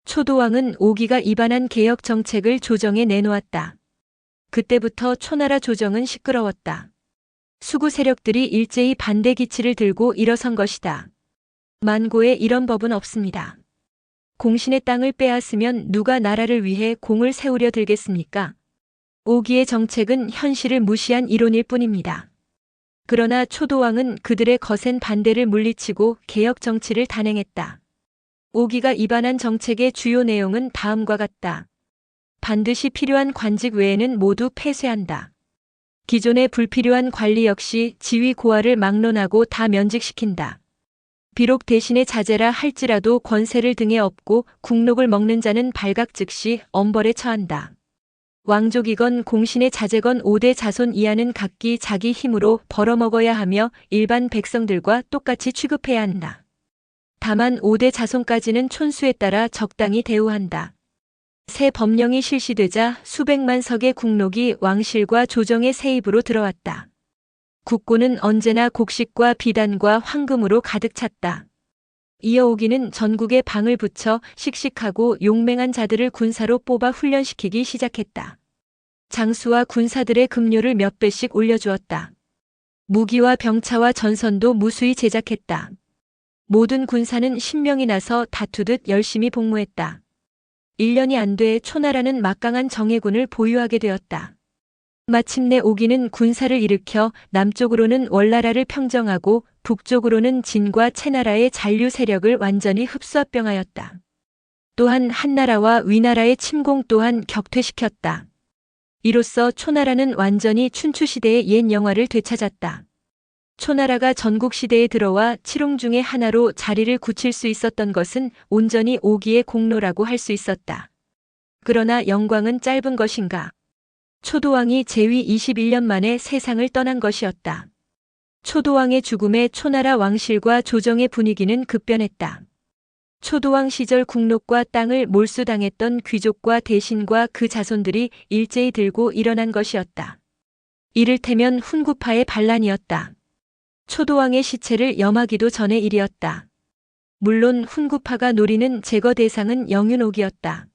초도왕은 오기가 입안한 개혁 정책을 조정에 내놓았다. 그때부터 초나라 조정은 시끄러웠다. 수구 세력들이 일제히 반대 기치를 들고 일어선 것이다. 만고에 이런 법은 없습니다. 공신의 땅을 빼앗으면 누가 나라를 위해 공을 세우려 들겠습니까? 오기의 정책은 현실을 무시한 이론일 뿐입니다. 그러나 초도왕은 그들의 거센 반대를 물리치고 개혁 정치를 단행했다. 오기가 입안한 정책의 주요 내용은 다음과 같다. 반드시 필요한 관직 외에는 모두 폐쇄한다. 기존의 불필요한 관리 역시 지위 고하를 막론하고 다 면직시킨다. 비록 대신에 자제라 할지라도 권세를 등에 업고 국록을 먹는 자는 발각 즉시 엄벌에 처한다. 왕족이건 공신의 자제건 5대 자손 이하는 각기 자기 힘으로 벌어먹어야 하며 일반 백성들과 똑같이 취급해야 한다. 다만 5대 자손까지는 촌수에 따라 적당히 대우한다. 새 법령이 실시되자 수백만 석의 국록이 왕실과 조정의 세입으로 들어왔다. 국고는 언제나 곡식과 비단과 황금으로 가득 찼다. 이어 오기는 전국에 방을 붙여 씩씩하고 용맹한 자들을 군사로 뽑아 훈련시키기 시작했다. 장수와 군사들의 급료를 몇 배씩 올려주었다. 무기와 병차와 전선도 무수히 제작했다. 모든 군사는 신명이 나서 다투듯 열심히 복무했다. 1년이 안 돼 초나라는 막강한 정예군을 보유하게 되었다. 마침내 오기는 군사를 일으켜 남쪽으로는 월나라를 평정하고 북쪽으로는 진과 채나라의 잔류 세력을 완전히 흡수합병하였다. 또한 한나라와 위나라의 침공 또한 격퇴시켰다. 이로써 초나라는 완전히 춘추시대의 옛 영화를 되찾았다. 초나라가 전국시대에 들어와 칠홍 중의 하나로 자리를 굳힐 수 있었던 것은 온전히 오기의 공로라고 할 수 있었다. 그러나 영광은 짧은 것인가? 초도왕이 재위 21년 만에 세상을 떠난 것이었다. 초도왕의 죽음에 초나라 왕실과 조정의 분위기는 급변했다. 초도왕 시절 국록과 땅을 몰수당했던 귀족과 대신과 그 자손들이 일제히 들고 일어난 것이었다. 이를테면 훈구파의 반란이었다. 초도왕의 시체를 염하기도 전의 일이었다. 물론 훈구파가 노리는 제거 대상은 영윤옥이었다.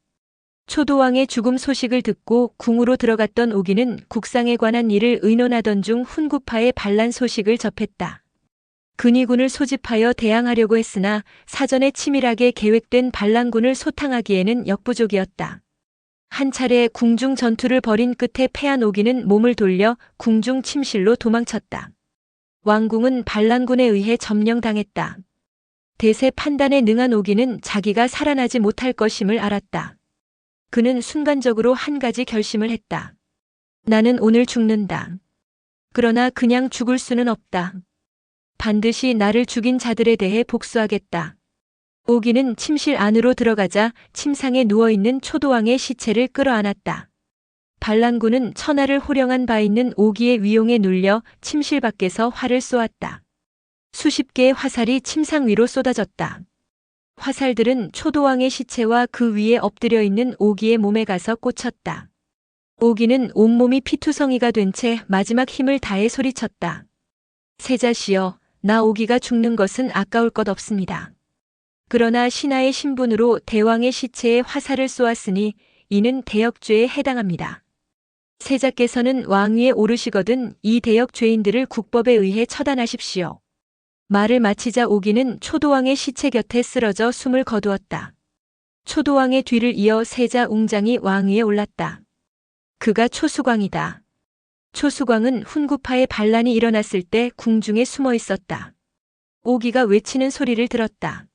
초도왕의 죽음 소식을 듣고 궁으로 들어갔던 오기는 국상에 관한 일을 의논하던 중 훈구파의 반란 소식을 접했다. 근위군을 소집하여 대항하려고 했으나 사전에 치밀하게 계획된 반란군을 소탕하기에는 역부족이었다. 한 차례 궁중 전투를 벌인 끝에 패한 오기는 몸을 돌려 궁중 침실로 도망쳤다. 왕궁은 반란군에 의해 점령당했다. 대세 판단에 능한 오기는 자기가 살아나지 못할 것임을 알았다. 그는 순간적으로 한 가지 결심을 했다. 나는 오늘 죽는다. 그러나 그냥 죽을 수는 없다. 반드시 나를 죽인 자들에 대해 복수하겠다. 오기는 침실 안으로 들어가자 침상에 누워있는 초도왕의 시체를 끌어안았다. 반란군은 천하를 호령한 바 있는 오기의 위용에 눌려 침실 밖에서 활을 쏘았다. 수십 개의 화살이 침상 위로 쏟아졌다. 화살들은 초도왕의 시체와 그 위에 엎드려 있는 오기의 몸에 가서 꽂혔다. 오기는 온몸이 피투성이가 된 채 마지막 힘을 다해 소리쳤다. 세자시여, 나 오기가 죽는 것은 아까울 것 없습니다. 그러나 신하의 신분으로 대왕의 시체에 화살을 쏘았으니 이는 대역죄에 해당합니다. 세자께서는 왕위에 오르시거든 이 대역죄인들을 국법에 의해 처단하십시오. 말을 마치자 오기는 초도왕의 시체 곁에 쓰러져 숨을 거두었다. 초도왕의 뒤를 이어 세자 웅장이 왕위에 올랐다. 그가 초수광이다. 초수광은 훈구파의 반란이 일어났을 때 궁중에 숨어 있었다. 오기가 외치는 소리를 들었다.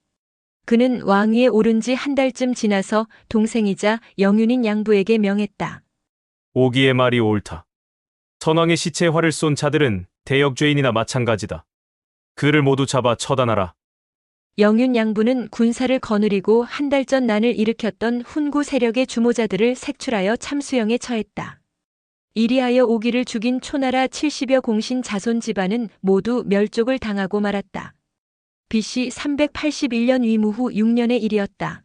그는 왕위에 오른 지 한 달쯤 지나서 동생이자 영윤인 양부에게 명했다. 오기의 말이 옳다. 선왕의 시체에 활을 쏜 자들은 대역죄인이나 마찬가지다. 그를 모두 잡아 처단하라. 영윤 양부는 군사를 거느리고 한 달 전 난을 일으켰던 훈구 세력의 주모자들을 색출하여 참수형에 처했다. 이리하여 오기를 죽인 초나라 70여 공신 자손 집안은 모두 멸족을 당하고 말았다. BC 381년 위무후 6년의 일이었다.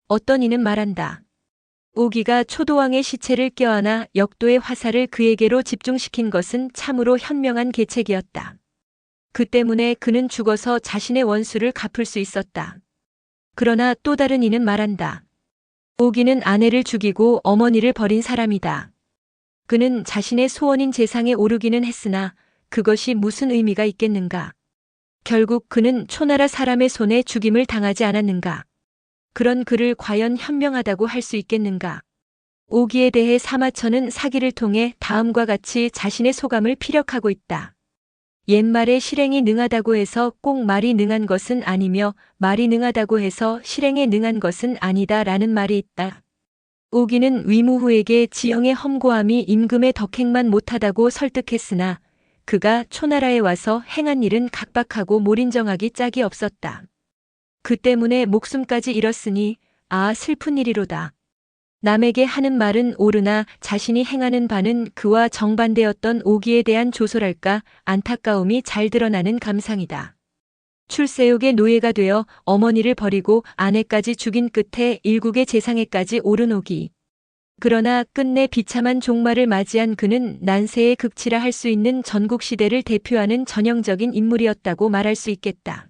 어떤 이는 말한다. 오기가 초도왕의 시체를 껴안아 역도의 화살을 그에게로 집중시킨 것은 참으로 현명한 계책이었다. 그 때문에 그는 죽어서 자신의 원수를 갚을 수 있었다. 그러나 또 다른 이는 말한다. 오기는 아내를 죽이고 어머니를 버린 사람이다. 그는 자신의 소원인 재상에 오르기는 했으나 그것이 무슨 의미가 있겠는가? 결국 그는 초나라 사람의 손에 죽임을 당하지 않았는가? 그런 그를 과연 현명하다고 할 수 있겠는가? 오기에 대해 사마천은 사기를 통해 다음과 같이 자신의 소감을 피력하고 있다. 옛말에 실행이 능하다고 해서 꼭 말이 능한 것은 아니며 말이 능하다고 해서 실행에 능한 것은 아니다 라는 말이 있다. 오기는 위무후에게 지형의 험고함이 임금의 덕행만 못하다고 설득했으나 그가 초나라에 와서 행한 일은 각박하고 몰인정하기 짝이 없었다. 그 때문에 목숨까지 잃었으니 아 슬픈 일이로다. 남에게 하는 말은 옳으나 자신이 행하는 바는 그와 정반대였던 오기에 대한 조소랄까 안타까움이 잘 드러나는 감상이다. 출세욕의 노예가 되어 어머니를 버리고 아내까지 죽인 끝에 일국의 재상에까지 오른 오기. 그러나 끝내 비참한 종말을 맞이한 그는 난세의 극치라 할 수 있는 전국시대를 대표하는 전형적인 인물이었다고 말할 수 있겠다.